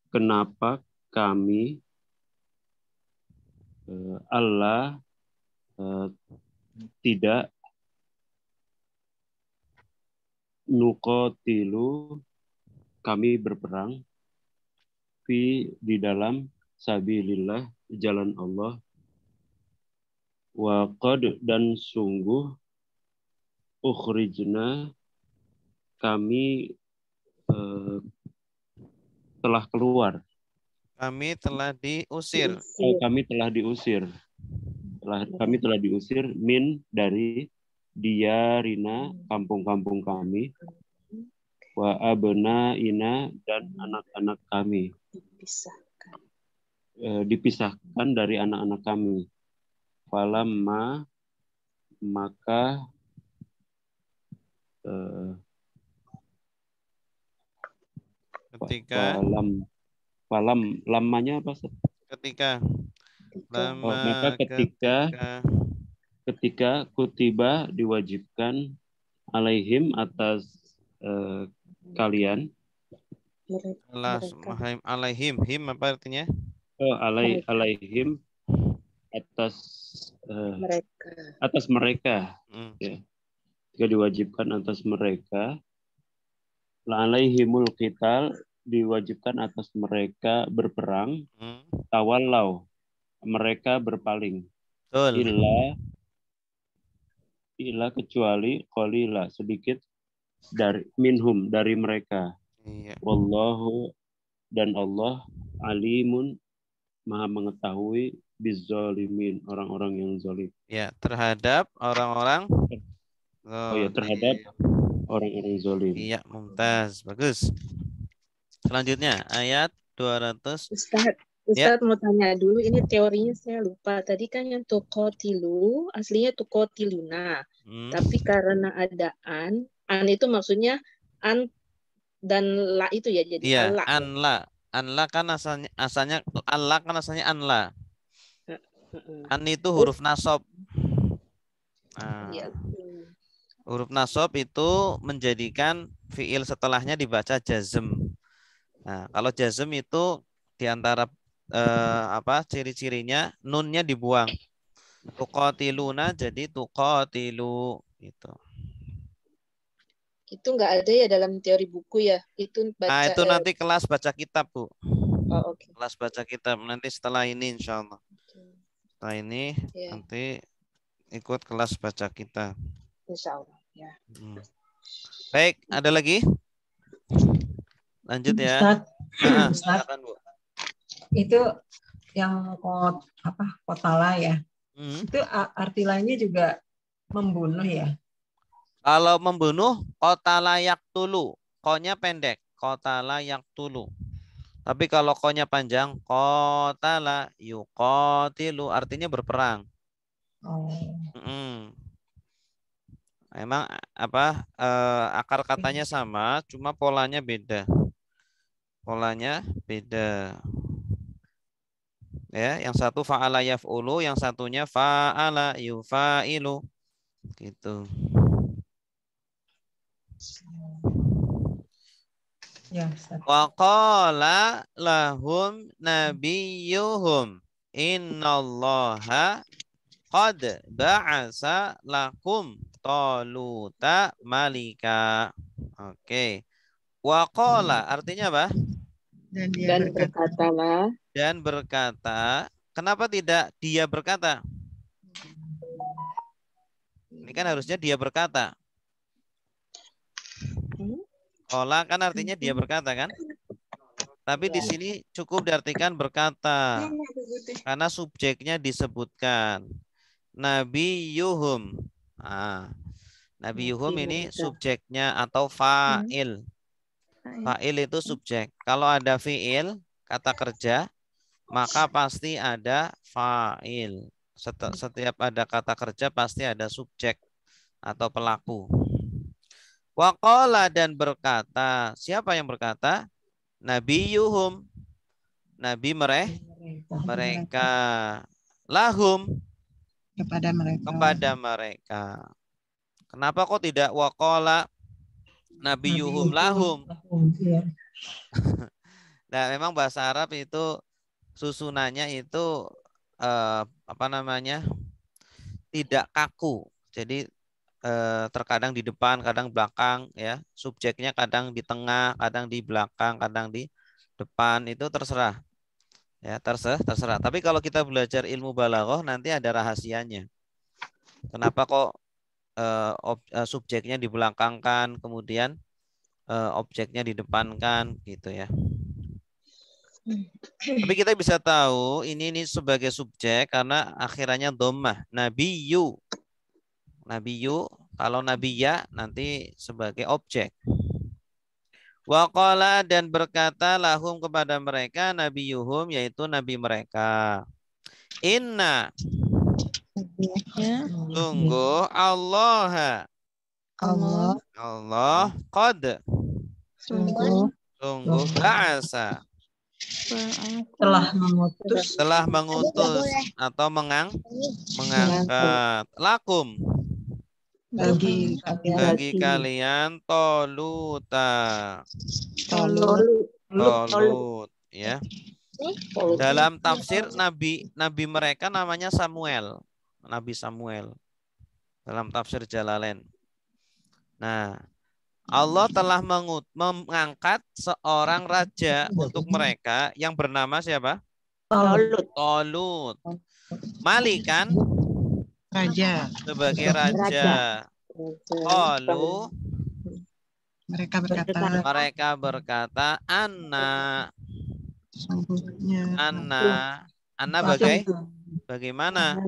kenapa kami Allah tidak nuqatilu kami berperang di dalam sabilillah jalan Allah wa qad dan sungguh ukhrijna kami telah keluar. Kami telah diusir. Kami telah diusir. Kami telah diusir min dari diyarina kampung-kampung kami wa abnaina dan anak-anak kami. Dipisahkan dari anak-anak kami. Falamma maka Ketika. Lamanya apa? Ketika. Maka ketika kutiba diwajibkan alaihim atas kalian. Alaihim. Him apa artinya? Alaihim atas mereka. Ya. Jika diwajibkan atas mereka, la alaihimul qital, diwajibkan atas mereka berperang, tawallau, mereka berpaling. Illa kecuali qalila, sedikit dari minhum, dari mereka. Iya. Wallahu, dan Allah alimun, maha mengetahui bizzalimin, orang-orang yang zalim. Ya, terhadap orang-orang terhadap orang-orang zalim. Iya, mumtaz. Bagus. Selanjutnya ayat 200. Ustaz mau tanya dulu, ini teorinya saya lupa. Tadi kan yang tuqatilu aslinya tuqatiluna. Tapi karena ada an itu maksudnya an dan la itu ya, jadi iya, Allah. Anla kan asalnya Allah kan asalnya anla. An itu huruf nasab. Nah, huruf nasab itu menjadikan fiil setelahnya dibaca jazm. Nah, kalau jazm itu diantara ciri-cirinya nunnya dibuang. Tuqatiluna jadi tuqatilu gitu. Itu enggak ada ya dalam teori buku ya? Itu baca. Nah, itu nanti kelas baca kitab, Bu. Oh, okay. Kelas baca kitab nanti setelah ini insyaallah. Setelah ini nanti ikut kelas baca kitab. Insyaallah ya. Baik, ada lagi? Lanjut ya. Ustaz, silakan, Bu. Itu yang kotala ya. Itu arti lainnya juga membunuh ya. Kalau membunuh, qatala yaqtulu. Ko-nya pendek, qatala yaqtulu. Tapi kalau ko-nya panjang, qatala yuqatilu, artinya berperang. Emang akar katanya sama, cuma polanya beda. Ya, yang satu fa'ala yaf'ulu, yang satunya fa'ala yufa'ilu. Gitu. Ya, wa qala lahum nabiyyuhum innallaha qad ba'asa lakum taluta malika. Oke. Wa qala artinya apa? Dan berkatalah. Dan berkata. Kenapa tidak dia berkata? Ini kan harusnya dia berkata. Qala kan artinya dia berkata kan? Tapi di sini cukup diartikan berkata. Karena subjeknya disebutkan. Nabiyuhum. Nabiyuhum ini subjeknya atau fa'il. Fa'il itu subjek. Kalau ada fi'il, kata kerja, maka pasti ada fa'il. Setiap ada kata kerja pasti ada subjek atau pelaku. Waqala dan berkata. Siapa yang berkata? Nabiyuhum. Nabi mereka. Lahum. Kepada mereka. Kenapa kok tidak waqala nabiyuhum lahum? Nah, memang bahasa Arab itu susunannya itu tidak kaku. Jadi terkadang di depan, kadang belakang ya. Subjeknya kadang di tengah, kadang di belakang, kadang di depan, itu terserah. Ya, terserah. Tapi kalau kita belajar ilmu balaghah nanti ada rahasianya. Kenapa kok subjeknya dibelakangkan, kemudian objeknya didepankan gitu ya. Tapi kita bisa tahu ini sebagai subjek karena akhirannya dhammah. Nabiyyu. Kalau nabiyya nanti sebagai objek. Waqala dan berkata lahum kepada mereka nabiyuhum yaitu nabi mereka. Inna sungguh Allah qad Sungguh ba'asa. Telah mengutus atau mengangkat lakum bagi kalian Toluta. Tolut ya. Dalam tafsir nabi mereka namanya Samuel. Nabi Samuel. Dalam tafsir Jalalain. Nah, Allah telah mengangkat seorang raja untuk mereka yang bernama siapa? Tolut. Malikan Raja. sebagai raja. Qalu mereka berkata Anna bagaimana?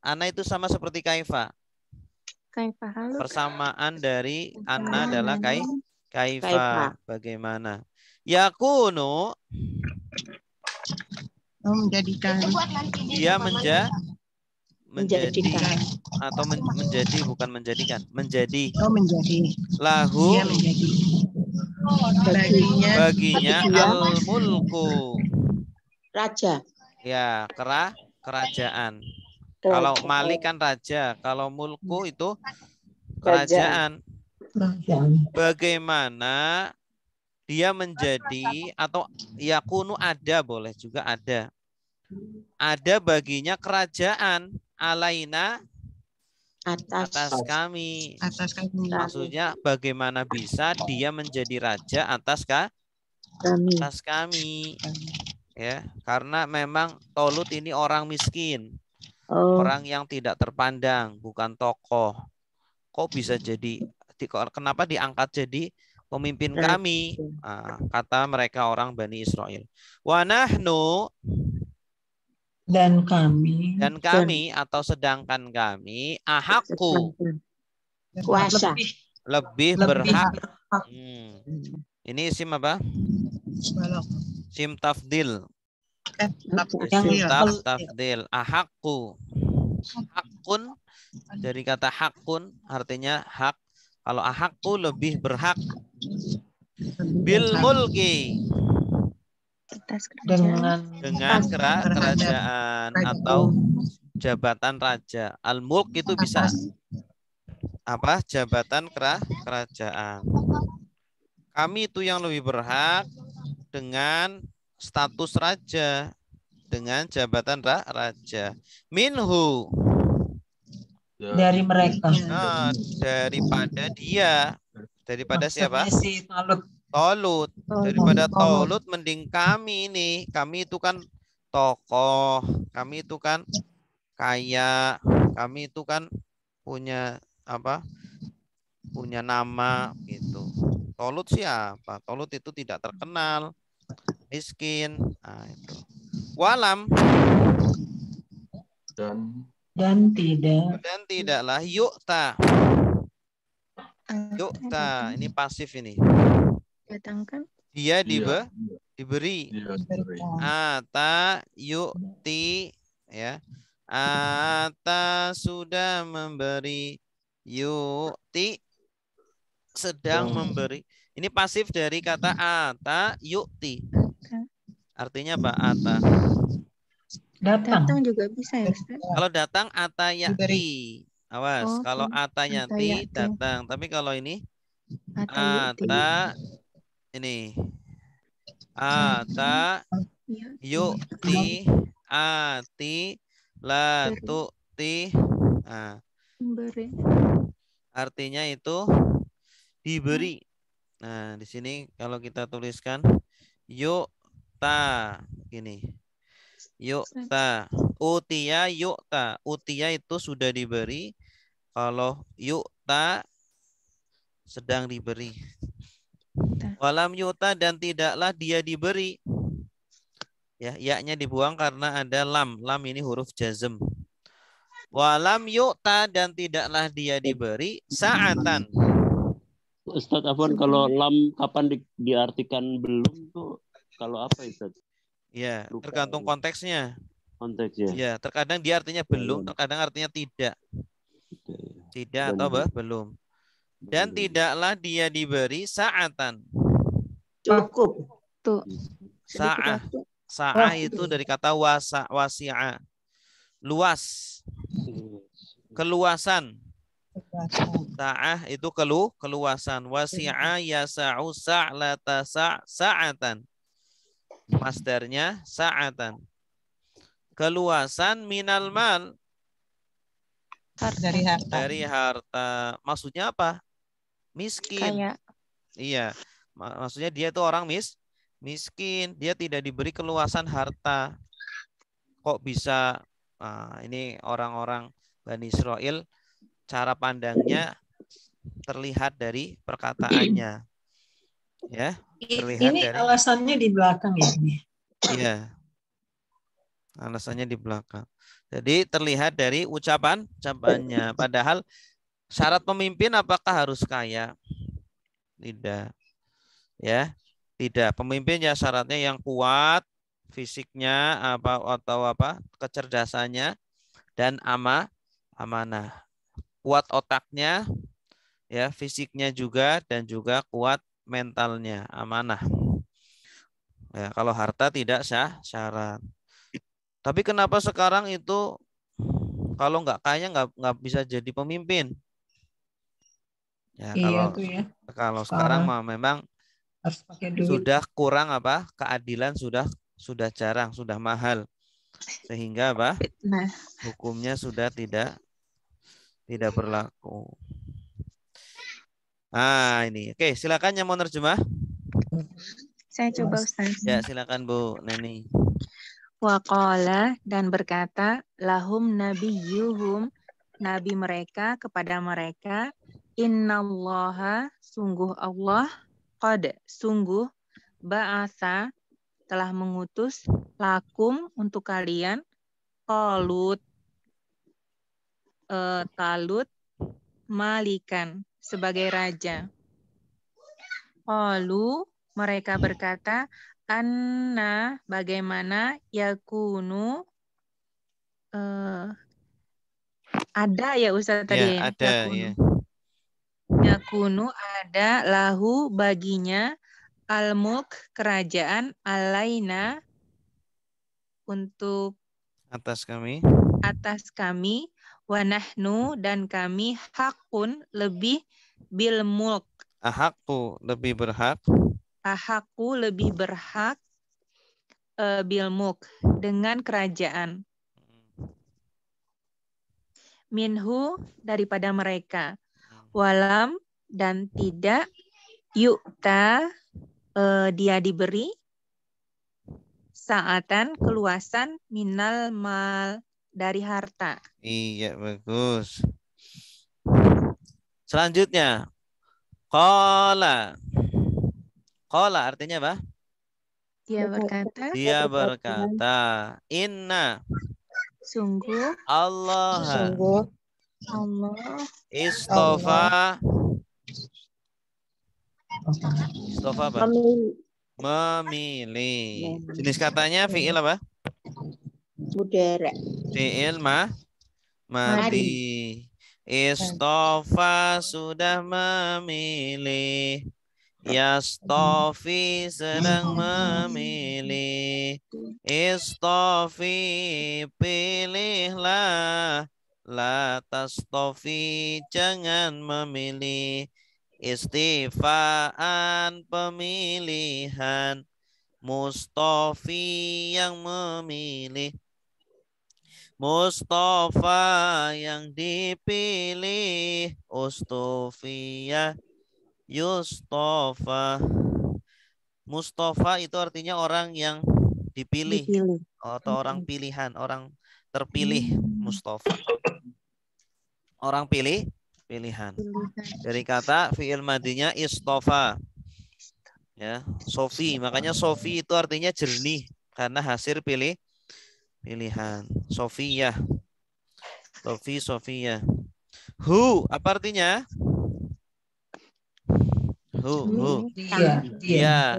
Anna itu sama seperti kaifa. Persamaan dari Anna adalah kaifa. Bagaimana? Yakunu menjadikan. Dia menjadikan atau menjadi bukan menjadikan. Menjadi. Lahu. Dia menjadi. Baginya al-mulku. Raja. Ya, kerajaan. Kalau Malik kan raja, kalau mulku itu kerajaan. Bagaimana dia menjadi atau yakunu ada boleh juga ada. Ada baginya kerajaan alaina atas kami. Maksudnya bagaimana bisa dia menjadi raja atas kami. Ya, karena memang Tolut ini orang miskin. Orang yang tidak terpandang, bukan tokoh. Kok bisa jadi, kenapa diangkat jadi pemimpin kami? Nah, kata mereka orang Bani Israel. Wa nahnu, dan kami atau sedangkan kami, ahakku, Kuasa. lebih berhak. Ini isim apa? Sim tafdil. Tafdil. Ahakku. Hakun dari kata hakun artinya hak. Kalau ahakku lebih berhak. Bil mulki. Dengan kerajaan atau jabatan raja. Al mulk itu bisa apa? Jabatan kerajaan. Kami itu yang lebih berhak dengan status raja, dengan jabatan raja. Minhu, dari mereka. Nah, daripada dia, daripada siapa? Tolut. Daripada Tolut mending kami ini. Kami itu kan tokoh, kami itu kan kaya, kami itu kan punya apa? Punya nama gitu. Tolut siapa? Tolut itu tidak terkenal, miskin. Nah, itu. Walam dan tidaklah yukta. Yukta ini pasif ini. Datangkan. Dia diberi. Ata yukti ya. Ata sudah memberi. Yukti sedang memberi. Ini pasif dari kata ata yukti. Artinya apa? Ata. Datang juga bisa ya, Ustaz? Kalau datang ata yati. Awas, kalau ata yati datang. Tapi kalau ini ata ini. Ata yukti ati la tu'ti. Nah, artinya itu diberi. Nah, di sini kalau kita tuliskan yukta gini. Yukta. Utiya yukta. Utiya itu sudah diberi. Kalau yukta sedang diberi. Walam yukta dan tidaklah dia diberi. Ya, yaknya dibuang karena ada lam. Lam ini huruf jazm. Walam yukta dan tidaklah dia diberi sa'atan. Ustadz Afwan, kalau lam kapan diartikan belum tuh kalau apa Ustadz? Ya, tergantung konteksnya. Konteksnya. Ya, terkadang dia artinya belum, terkadang artinya tidak. Tidak atau belum. Dan tidaklah dia diberi sa'atan. Cukup. Tuh. Sa'ah. Sa'ah itu dari kata wasi'a. Luas. Keluasan. Sa'ah itu keluasan. Wasi'a yasa'u sa'lata sa'atan. Masdarnya sa'atan. Keluasan minal mal. Dari harta. Dari harta. Maksudnya apa? Miskin. Kayak Iya. Maksudnya dia itu orang miskin. Dia tidak diberi keluasan harta. Kok bisa? Nah, ini orang-orang Bani Israel cara pandangnya terlihat dari perkataannya. Ya, terlihat Ini dari alasannya di belakang ya. iya. Alasannya di belakang. Jadi terlihat dari ucapannya. Padahal syarat pemimpin apakah harus kaya? Tidak. Ya, tidak. Pemimpin ya syaratnya yang kuat, fisiknya atau kecerdasannya dan amanah. Kuat otaknya, ya, fisiknya juga dan juga kuat mentalnya, amanah. Ya, kalau harta tidak syarat. Tapi kenapa sekarang itu kalau nggak kaya nggak bisa jadi pemimpin? Ya, Iya tuh ya. kalau sekarang memang harus pakai duit. sudah kurang keadilan sudah jarang, sudah mahal. Sehingga hukumnya sudah tidak berlaku. Ah, ini. Oke, silakan yang mau nerjemah. saya coba Ustaz. Ya, silakan Bu Neni. Waqala dan berkata lahum nabiyuhum nabi mereka kepada mereka innallaha sungguh Allah qad sungguh ba'asa telah mengutus lakum untuk kalian Talut malikan sebagai raja. Qalu mereka berkata anna bagaimana yakunu ada ya Ustaz tadi ya. Ada yakunu. ya. Yakunu ada lahu baginya al-mulk kerajaan alaina untuk atas kami wa nahnu dan kami hakun lebih bil mulk ahakku lebih berhak bil mulk dengan kerajaan minhu daripada mereka walam dan tidak yukta dia diberi saatan keluasan minal mal dari harta. Iya, bagus. Selanjutnya qala artinya apa? Dia berkata inna sungguh Allah istofa apa? Memilih. Jenis katanya fi'il apa? Mudara. Fi'il madi. Istofa sudah memilih. Yastofi sedang memilih. Istofi pilihlah. La tastofi jangan memilih. Istifaan pemilihan. Mustofi yang memilih. Mustafa yang dipilih. Ustofiyah Yustofa. Mustafa itu artinya orang yang dipilih. Atau orang pilihan, orang terpilih. Mustafa. Orang pilihan. Dari kata fi'il madinya istofa. Ya, Sofi. Makanya Sofi itu artinya jernih karena hasil pilihan. Sofiyah. Sofiyah. Hu apa artinya? Hu. Dia.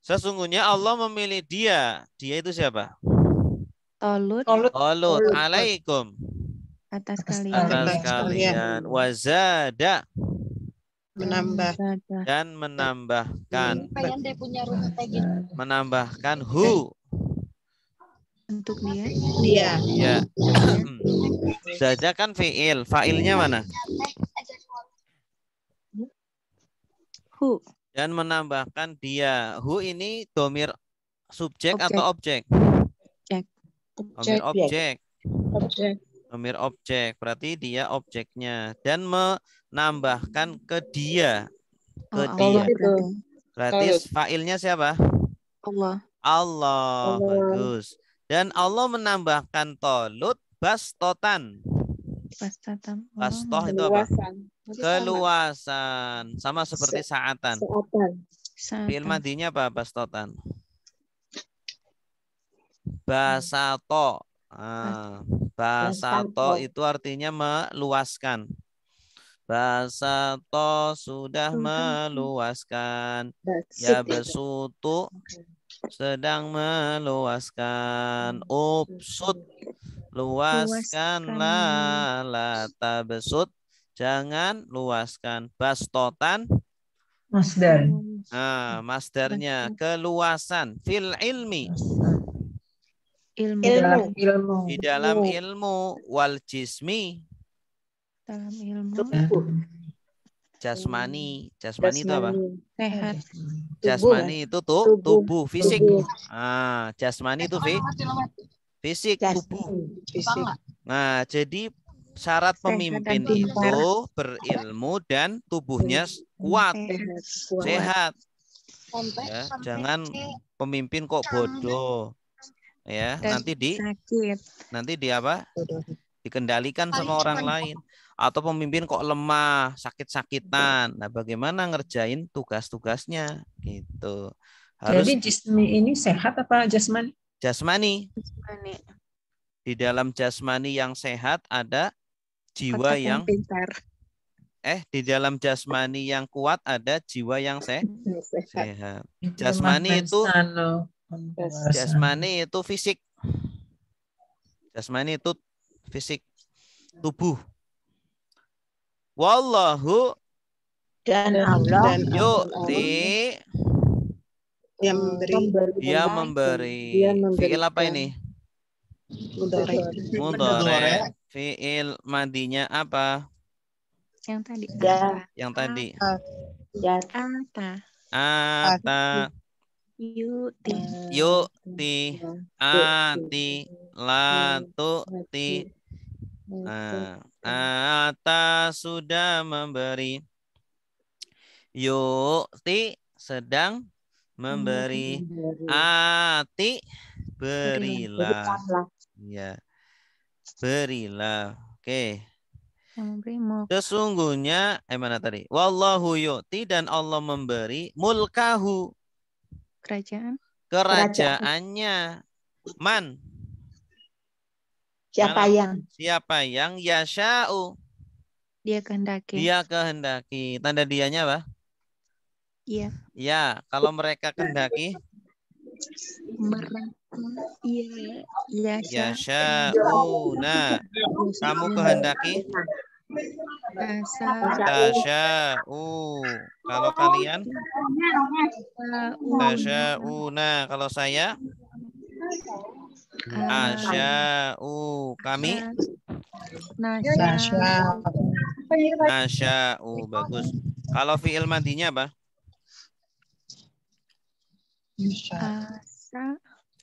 Sesungguhnya Allah memilih dia. Dia itu siapa? Talut Alaikum. atas kalian. Wazada Menambah. Dan menambahkan. Menambahkan hu. Untuk dia. Dia. Ya. Saja kan fiil. Fa'ilnya mana? Hu. Dan menambahkan dia. Hu ini domir subjek atau objek? Domir objek. Domir objek. Berarti dia objeknya. Dan menambahkan ke dia. Ke dia. Berarti fa'ilnya siapa? Allah. Allah. Bagus. Dan Allah menambahkan tolut bastotan. Bastoh itu apa? Keluasan. Sama seperti saatan. Fi'il madinya apa? Bastotan. Basato. Basato itu artinya meluaskan. Basato sudah meluaskan. Ya besutu sedang meluaskan. Upsut luaskanlah. La tabesut jangan luaskan. Bastotan Masdar. masdarnya keluasan. Fil ilmi di dalam ilmu. Wal jismi Dalam ilmu. jasmani. Jasmani itu apa? Sehat. Jasmani itu tubuh fisik. Jasmani itu fisik tubuh. Nah, jadi syarat pemimpin itu berilmu dan tubuhnya kuat, sehat. Ya, jangan pemimpin kok bodoh. Ya, nanti di apa? Dikendalikan sama orang lain. Atau pemimpin kok lemah, sakit-sakitan. Nah, bagaimana ngerjain tugas-tugasnya gitu. Jadi jismi ini sehat apa jasmani? Jasmani. Di dalam jasmani yang sehat ada jiwa yang pintar. Di dalam jasmani yang kuat ada jiwa yang sehat. Jasmani itu fisik. Jasmani itu fisik tubuh. Wallahu dan Allah yu'ti dia memberi. Fi'il apa ini? Mudhari. Fi'il madinya apa? Yang tadi. Yang tadi. Ata. Yu'ti. Ati. La tu'ti. Ata sudah memberi. Yu'ti sedang memberi. Ati berilah. Ya. Berilah. Oke. Sesungguhnya mana tadi? Wallahu yu'ti dan Allah memberi mulkahu. Kerajaannya. Man? Siapa yang yasha'u. Dia kehendaki. Tanda dianya apa? Iya. Ya, kalau mereka kehendaki. Yasha'una. Kamu kehendaki? Tasya'u. Kalau kalian? Tasya'una. Kalau saya? Asya'u. Kami? Nasya'u. Bagus. Kalau fi'il madinya apa?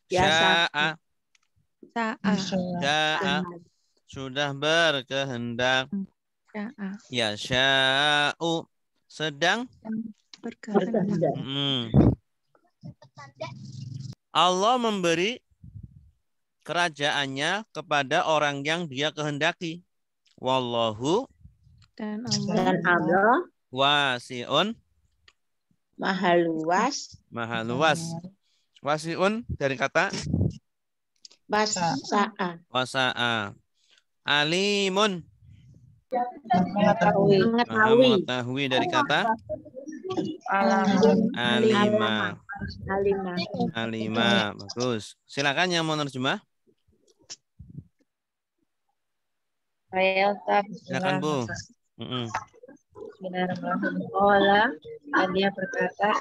Sya'a. Sudah berkehendak. Ya sya'u sedang berkehendak. Allah memberi kerajaannya kepada orang yang dia kehendaki. Wallahu dan Allah wasi'un maha luas. Wasi'un dari kata wasa'a. Alimun mengetahui dari kata alima. Bagus. Silakan yang mau nerjemah. Silakan Bu. Bismillahirrahmanirrahim. Qala, dan dia berkata,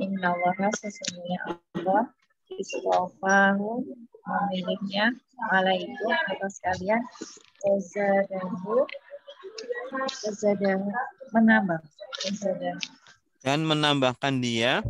Innallaha sesungguhnya Allah istofahu memilihnya alaikum atas kalian tazadahu menambah Dan menambahkan dia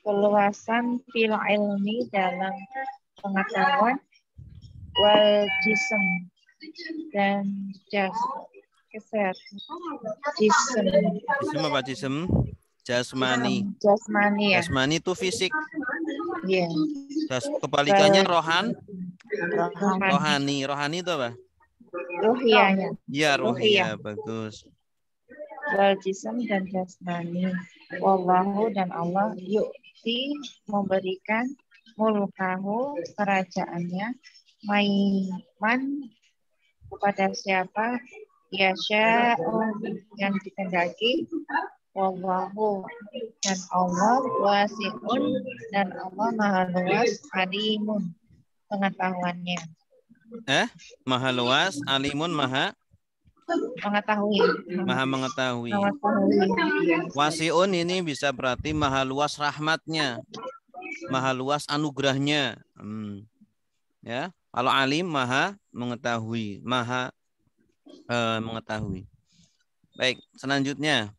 keluasan fil ilmi dalam pengetahuan wal jism dan kesehatan jism apa jism? Jasmani. Jasmani ya. Jasmani itu fisik. Iya. Kebalikannya rohani. Rohani itu apa? Ruhiyahnya. Iya, ruhiyah. Bagus. Wal jism dan jasmani. Wallahu dan Allah yu'ti memberikan mulkahu kerajaannya maiman kepada siapa yasha'u yang dikehendaki. Wallahu dan Allah wasi'un dan Allah maha luas alimun pengetahuannya. Maha luas, alimun maha mengetahui. Maha mengetahui. Wasi'un ini bisa berarti maha luas rahmatnya, maha luas anugerahnya. Ya, kalau alim maha mengetahui, maha mengetahui. Baik, selanjutnya.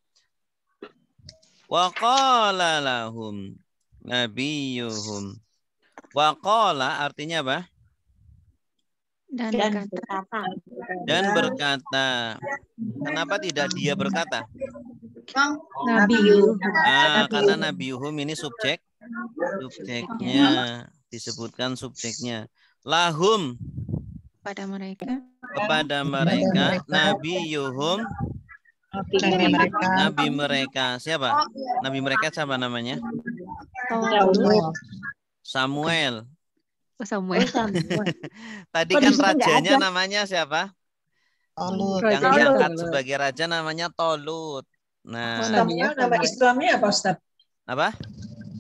Wa qala lahum nabiyuhum. Wa qala artinya apa? Dan berkata. Kenapa tidak dia berkata? Nabiyuhum. Karena nabiyuhum ini subjeknya disebutkan subjeknya. Lahum kepada mereka nabiyuhum nabi mereka. Siapa? Nabi mereka siapa namanya? Samuel. Tadi kan rajanya namanya siapa? Tolut. Yang diangkat sebagai raja namanya Tolut. Nah, Samuel nama Islamnya apa, Ustaz? Apa?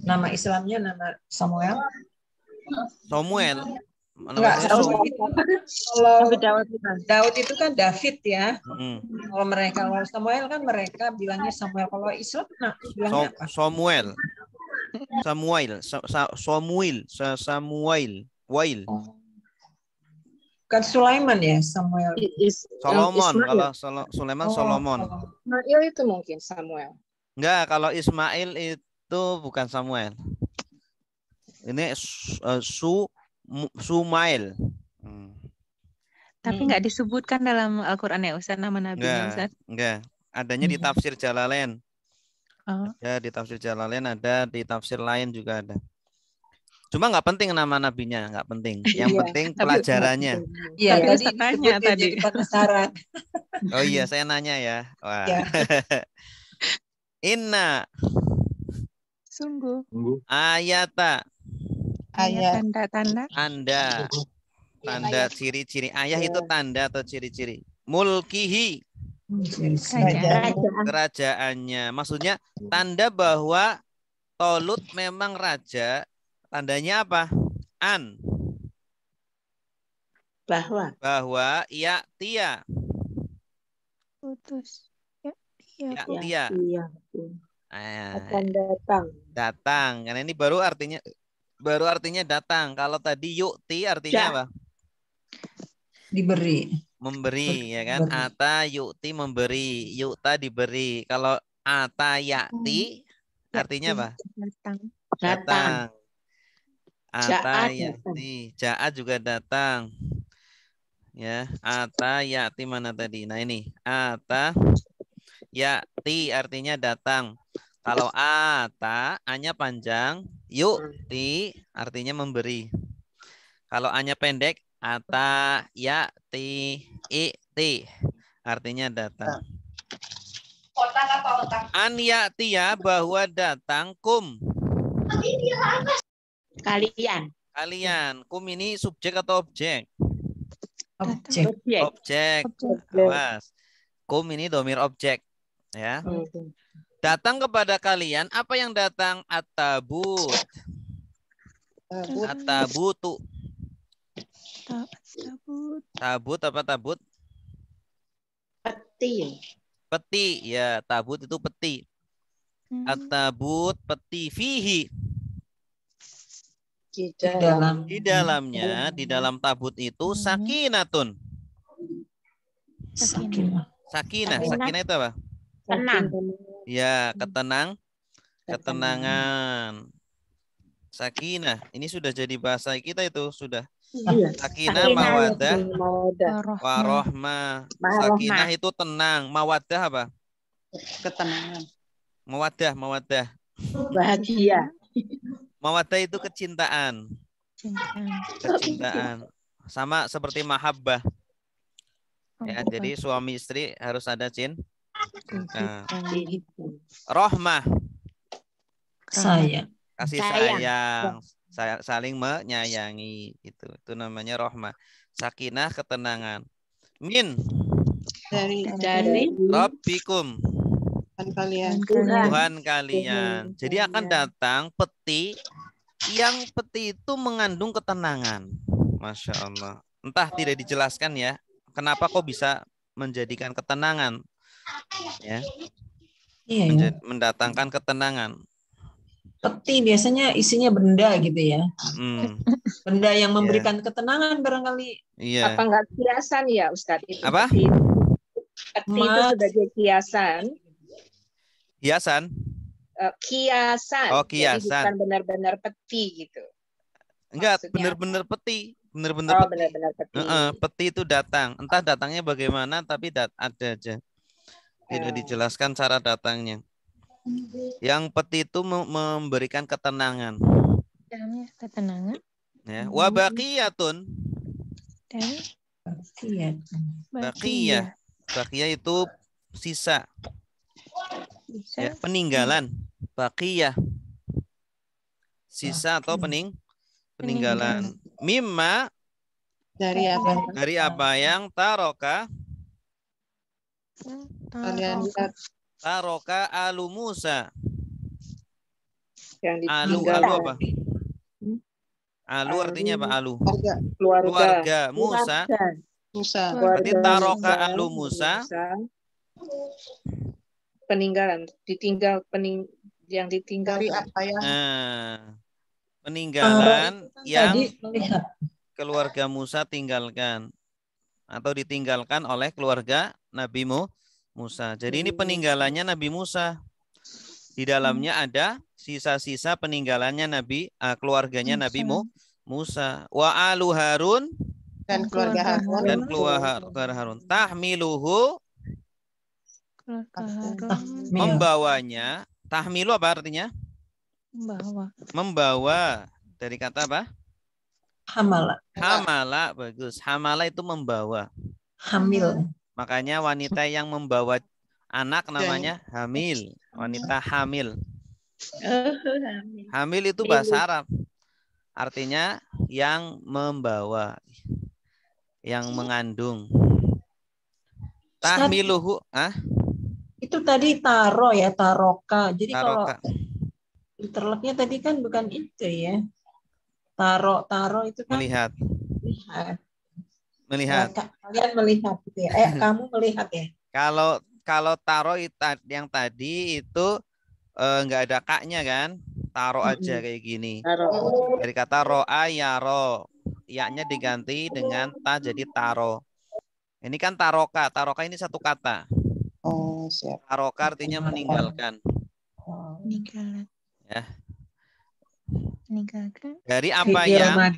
Nama Islamnya nama Samuel? Samuel. Enggak, kalau Daud itu kan David ya. Kalau mereka, kalau Samuel kan mereka bilangnya Samuel. Kalau Islam bilangnya apa? Samuel. Wail. Bukan Sulaiman ya, Samuel. Solomon. Kalau Sulaiman Solomon. Ismail itu mungkin Samuel. Enggak, kalau Ismail itu bukan Samuel. Ini Sumail. Tapi nggak disebutkan dalam Al-Quran ya Ustaz nama nabinya Ustaz? Enggak. Adanya di tafsir Jalalain. Ada di tafsir Jalalain, ada di tafsir lain juga ada. Cuma nggak penting nama nabinya, nggak penting. Yang penting pelajarannya. Iya, tadi tanya tadi. Penasaran. Oh iya, saya nanya ya. Wah. Ya. Inna. Sungguh. Ayata. Ayat tanda-tanda. Tanda ciri-ciri. Ayah itu tanda atau ciri-ciri. Mulkihi. Kerajaannya. Maksudnya tanda bahwa Tolut memang raja. Tandanya apa? Bahwa ya tia. Putus. Ya tia. Akan datang. Datang. Karena ini baru artinya datang. Kalau tadi yu'ti artinya apa? Diberi. Memberi, ya kan? Ata yu'ti memberi, yu'ta diberi. Kalau ata ya'ti artinya apa? Datang. Ata ya'ti. Ja'a juga datang. Ya, ata ya'ti mana tadi? Nah ini, ata ya'ti artinya datang. Kalau ata, A-nya panjang, yu'ti artinya memberi. Kalau A-nya pendek, ata ya'ti i'ti artinya datang. An ya'tiya bahwa datang kum. Kalian. Kum ini subjek atau objek? Objek. Awas. Kum ini domir objek. Ya. Datang kepada kalian apa yang datang? At-tabut. Tabut. At-tabutu. Tabut. Tabut apa tabut? Peti. Peti. Ya, tabut itu peti. At-tabut peti fihi. Di dalamnya, di dalam tabut itu sakinatun. Sakinah. Sakinah. Sakinah itu apa? Tenang. Ya, ketenangan. Sakinah. Ini sudah jadi bahasa kita itu sudah. Sakinah, mawaddah, warohmah. Sakinah itu tenang. Mawaddah apa? Ketenangan. Mawaddah. Bahagia. Mawaddah itu kecintaan. Kecintaan. Sama seperti mahabbah. Ya, jadi suami istri harus ada cinta. Rohmah. Sayang. Kasih sayang. Saling menyayangi. Itu namanya rohmah. Sakinah, ketenangan. Min. Dari Rabbikum. kalian. Tuhan kalian. Jadi akan datang peti. Yang peti itu mengandung ketenangan. Masya Allah. Entah tidak dijelaskan ya. Kenapa kok bisa menjadikan ketenangan? Ya. Iya, Mendatangkan ketenangan. Peti biasanya isinya benda gitu ya. Benda yang memberikan ketenangan barangkali. Iya. Apa enggak kiasan ya Ustadz? Itu Apa? Peti itu sebagai kiasan. Hiasan? Kiasan. Oh, Jadi kiasan. bukan benar-benar peti gitu. Enggak, Maksudnya benar-benar peti. Benar-benar peti. benar-benar peti. Peti itu datang. Entah datangnya bagaimana, tapi ada aja. Tidak dijelaskan cara datangnya. Yang peti itu memberikan ketenangan. Ketenangan. Ya. Wa baqiyatun. Baqiyah. Baqiyah itu sisa. Ya, peninggalan. Baqiyah. Sisa atau peninggalan. Mimma. Dari apa? Dari apa yang taroka. Kalian lihat. Taroka alu Musa. Yang Alu apa? Alu artinya apa? Alu. Keluarga Musa. Berarti taroka alu Musa. Peninggalan. Yang ditinggal. Dari apa ya? Peninggalan yang keluarga Musa tinggalkan. Atau ditinggalkan oleh keluarga Nabi Musa. Jadi ini peninggalannya Nabi Musa. Di dalamnya ada sisa-sisa peninggalannya keluarganya Nabi Musa. Wa alu Harun Dan keluarga Harun. Dan keluarga Harun. Tahmiluhu. Membawanya. Tahmilu apa artinya? Membawa. Dari kata apa? Hamala. Hamala, bagus. Hamala itu membawa. Hamil. Makanya wanita yang membawa anak namanya hamil. Wanita hamil. Hamil itu bahasa Arab. Artinya yang membawa. Yang mengandung. Tahmiluhu. Itu tadi taro ya, taroka. Jadi Taroka. kalau terleknya tadi kan bukan itu ya. Taro itu kan melihat. Kalian melihat gitu ya. Kamu melihat ya. Kalau taro yang tadi itu enggak ada kaknya kan? Taro aja kayak gini. Dari kata ro'a yaro. Ya-nya diganti dengan ta jadi taro. Ini kan taroka. Taroka ini satu kata. Oh, siap. Taroka artinya meninggalkan. Meninggalkan. Ya. Meninggalkan. Dari apa yang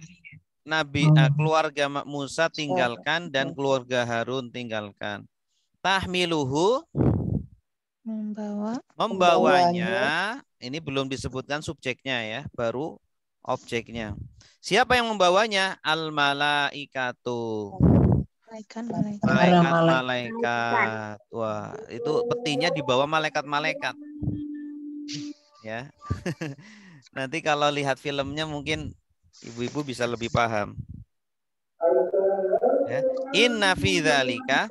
keluarga Musa tinggalkan dan keluarga Harun tinggalkan. Tahmiluhu. Membawanya. Ini belum disebutkan subjeknya ya. Baru objeknya. Siapa yang membawanya? Al-malaikatu. Malaikat. Wah, itu petinya dibawa malaikat-malaikat. Ya. Nanti kalau lihat filmnya mungkin ibu-ibu bisa lebih paham. Ya. Inna fi dzalika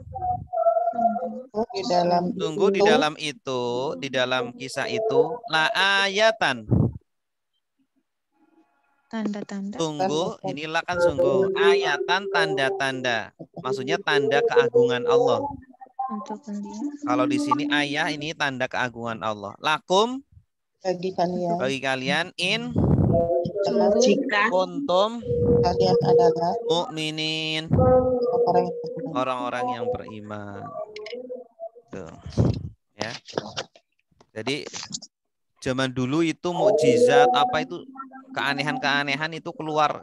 di dalam Sungguh di itu dalam itu, di dalam kisah itu, la ayatan. Tanda-tanda. Sungguh, inilah kan sungguh. Ayatan tanda-tanda. Maksudnya tanda keagungan Allah. Untuk kalian. Kalau di sini ayah ini tanda keagungan Allah. Lakum bagi kalian bagi kalian in Jika kuntum kalian adalah mukminin orang yang beriman. orang-orang yang beriman. Tuh. Ya. Jadi zaman dulu itu mukjizat apa itu keanehan-keanehan itu keluar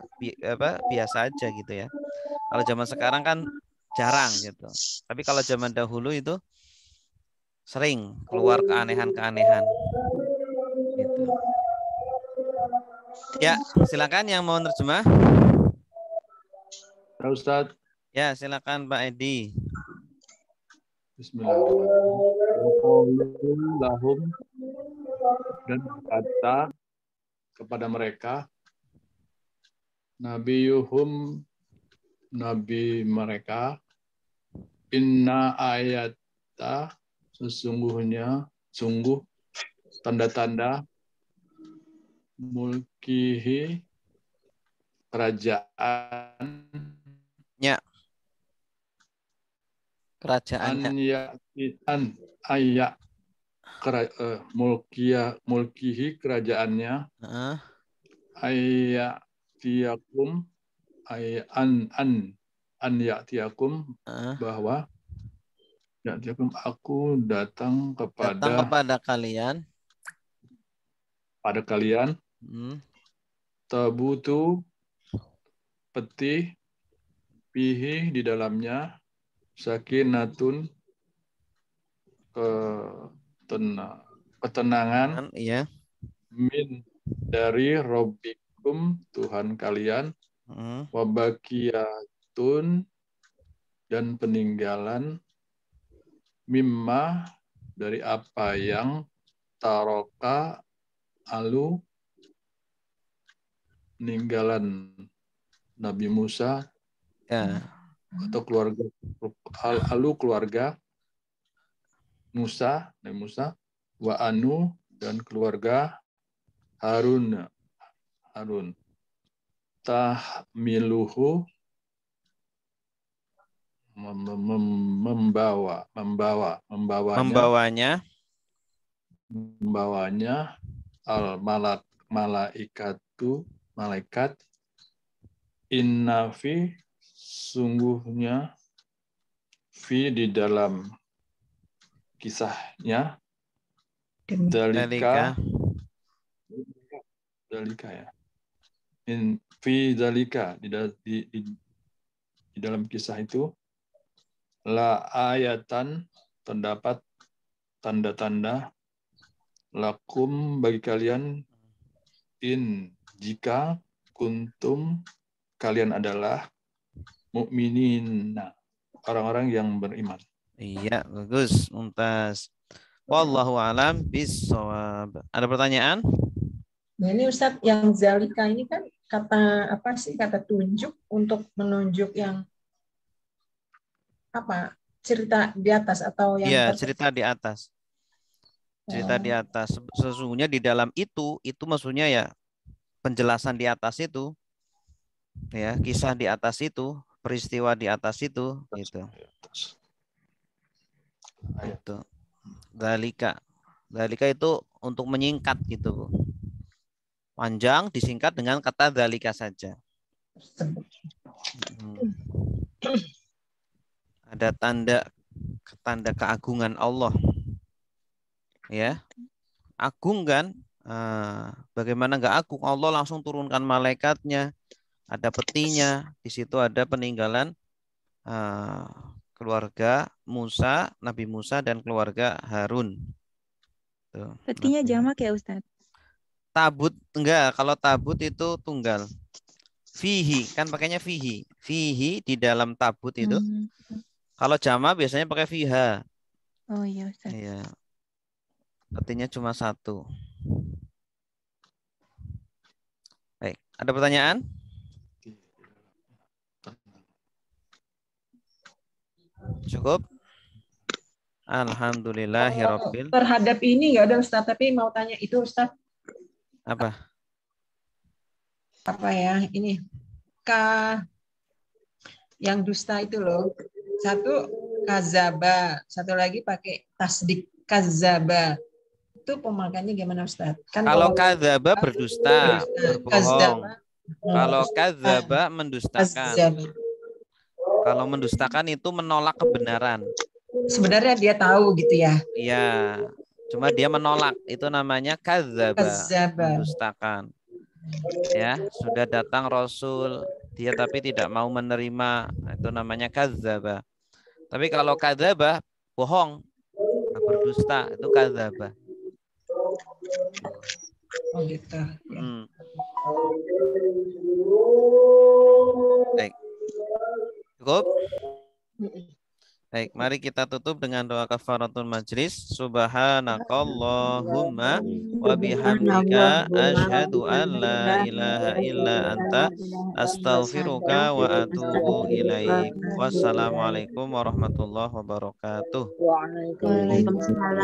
biasa aja gitu ya. Kalau zaman sekarang kan jarang gitu. Tapi kalau zaman dahulu itu sering keluar keanehan-keanehan. Gitu. Ya, silakan yang mau nerjemah. Ustaz. Ya, silakan Pak Edi. Bismillahirrahmanirrahim. Lahum dan berkata kepada mereka, Nabiyuhum, nabi mereka, inna ayata, sungguh tanda-tanda mulkihi, kerajaannya, mulkihi kerajaannya, ayatiyakum, an ya'tiyakum, bahwa ya'tiyakum aku datang kepada kalian, pada kalian, tabutu peti pihi di dalamnya sakinatun ketenangan ya, min dari Robbikum Tuhan kalian, wabakiyatun dan peninggalan mimma dari apa yang taroka peninggalan Nabi Musa ya, atau keluarga Musa, Nabi Musa, wa anu dan keluarga Harun tahmiluhu membawanya malaikat innafi sungguhnya fi di dalam kisahnya dalika ya fi dalika di dalam kisah itu la ayatan terdapat tanda-tanda lakum bagi kalian in jika kuntum kalian adalah mukminin orang-orang yang beriman. Iya, bagus, mumtaz. Wallahu alam bissawab. Ada pertanyaan? Nah, ini Ustadz yang zalika ini kan kata apa sih, kata tunjuk untuk menunjuk yang apa, cerita di atas atau yang Iya, cerita di atas. Cerita di atas. Sesungguhnya di dalam itu maksudnya ya penjelasan di atas itu, ya kisah di atas itu, peristiwa di atas itu, gitu. Itu. Dalika itu untuk menyingkat gitu, Bu. Panjang disingkat dengan kata dalika saja. Ada tanda keagungan Allah. Ya. Agung kan? Bagaimana nggak agung? Allah langsung turunkan malaikatnya. Ada petinya. Di situ ada peninggalan keluarga Musa, Nabi Musa dan keluarga Harun. Tuh, petinya jamak ya Ustadz? Tabut enggak, kalau tabut itu tunggal. Fihi kan pakainya fihi. Fihi di dalam tabut itu. Kalau jamak biasanya pakai fiha. Oh iya Ustaz. Iya. Artinya cuma satu. Baik, ada pertanyaan? Cukup? Alhamdulillahirabbil. Terhadap ini nggak ada Ustaz, tapi mau tanya itu Ustaz. Apa? Apa ya ini? Yang dusta itu loh. Satu kazaba, satu lagi pakai tasdik kazaba. Itu pemakaiannya gimana Ustaz? Kan Kalau kadzaba berdusta, berbohong. Kazaba. Kalau kadzaba mendustakan. Kazaba. Kalau mendustakan itu menolak kebenaran. Sebenarnya dia tahu gitu ya. Iya, cuma dia menolak. Itu namanya kadzaba, Kazaba. mendustakan. Ya, sudah datang Rasul, dia tapi tidak mau menerima. Itu namanya kadzaba. Tapi kalau kadzaba bohong, berdusta, itu kadzaba. Oh gitu. Baik. Cukup? Baik, mari kita tutup dengan doa kafaratul majlis. Subhanakallahumma wa bihamdika asyhadu an la ilaha illa anta astaghfiruka wa atubu ilaik. Wassalamualaikum warahmatullahi wabarakatuh. Waalaikumsalam.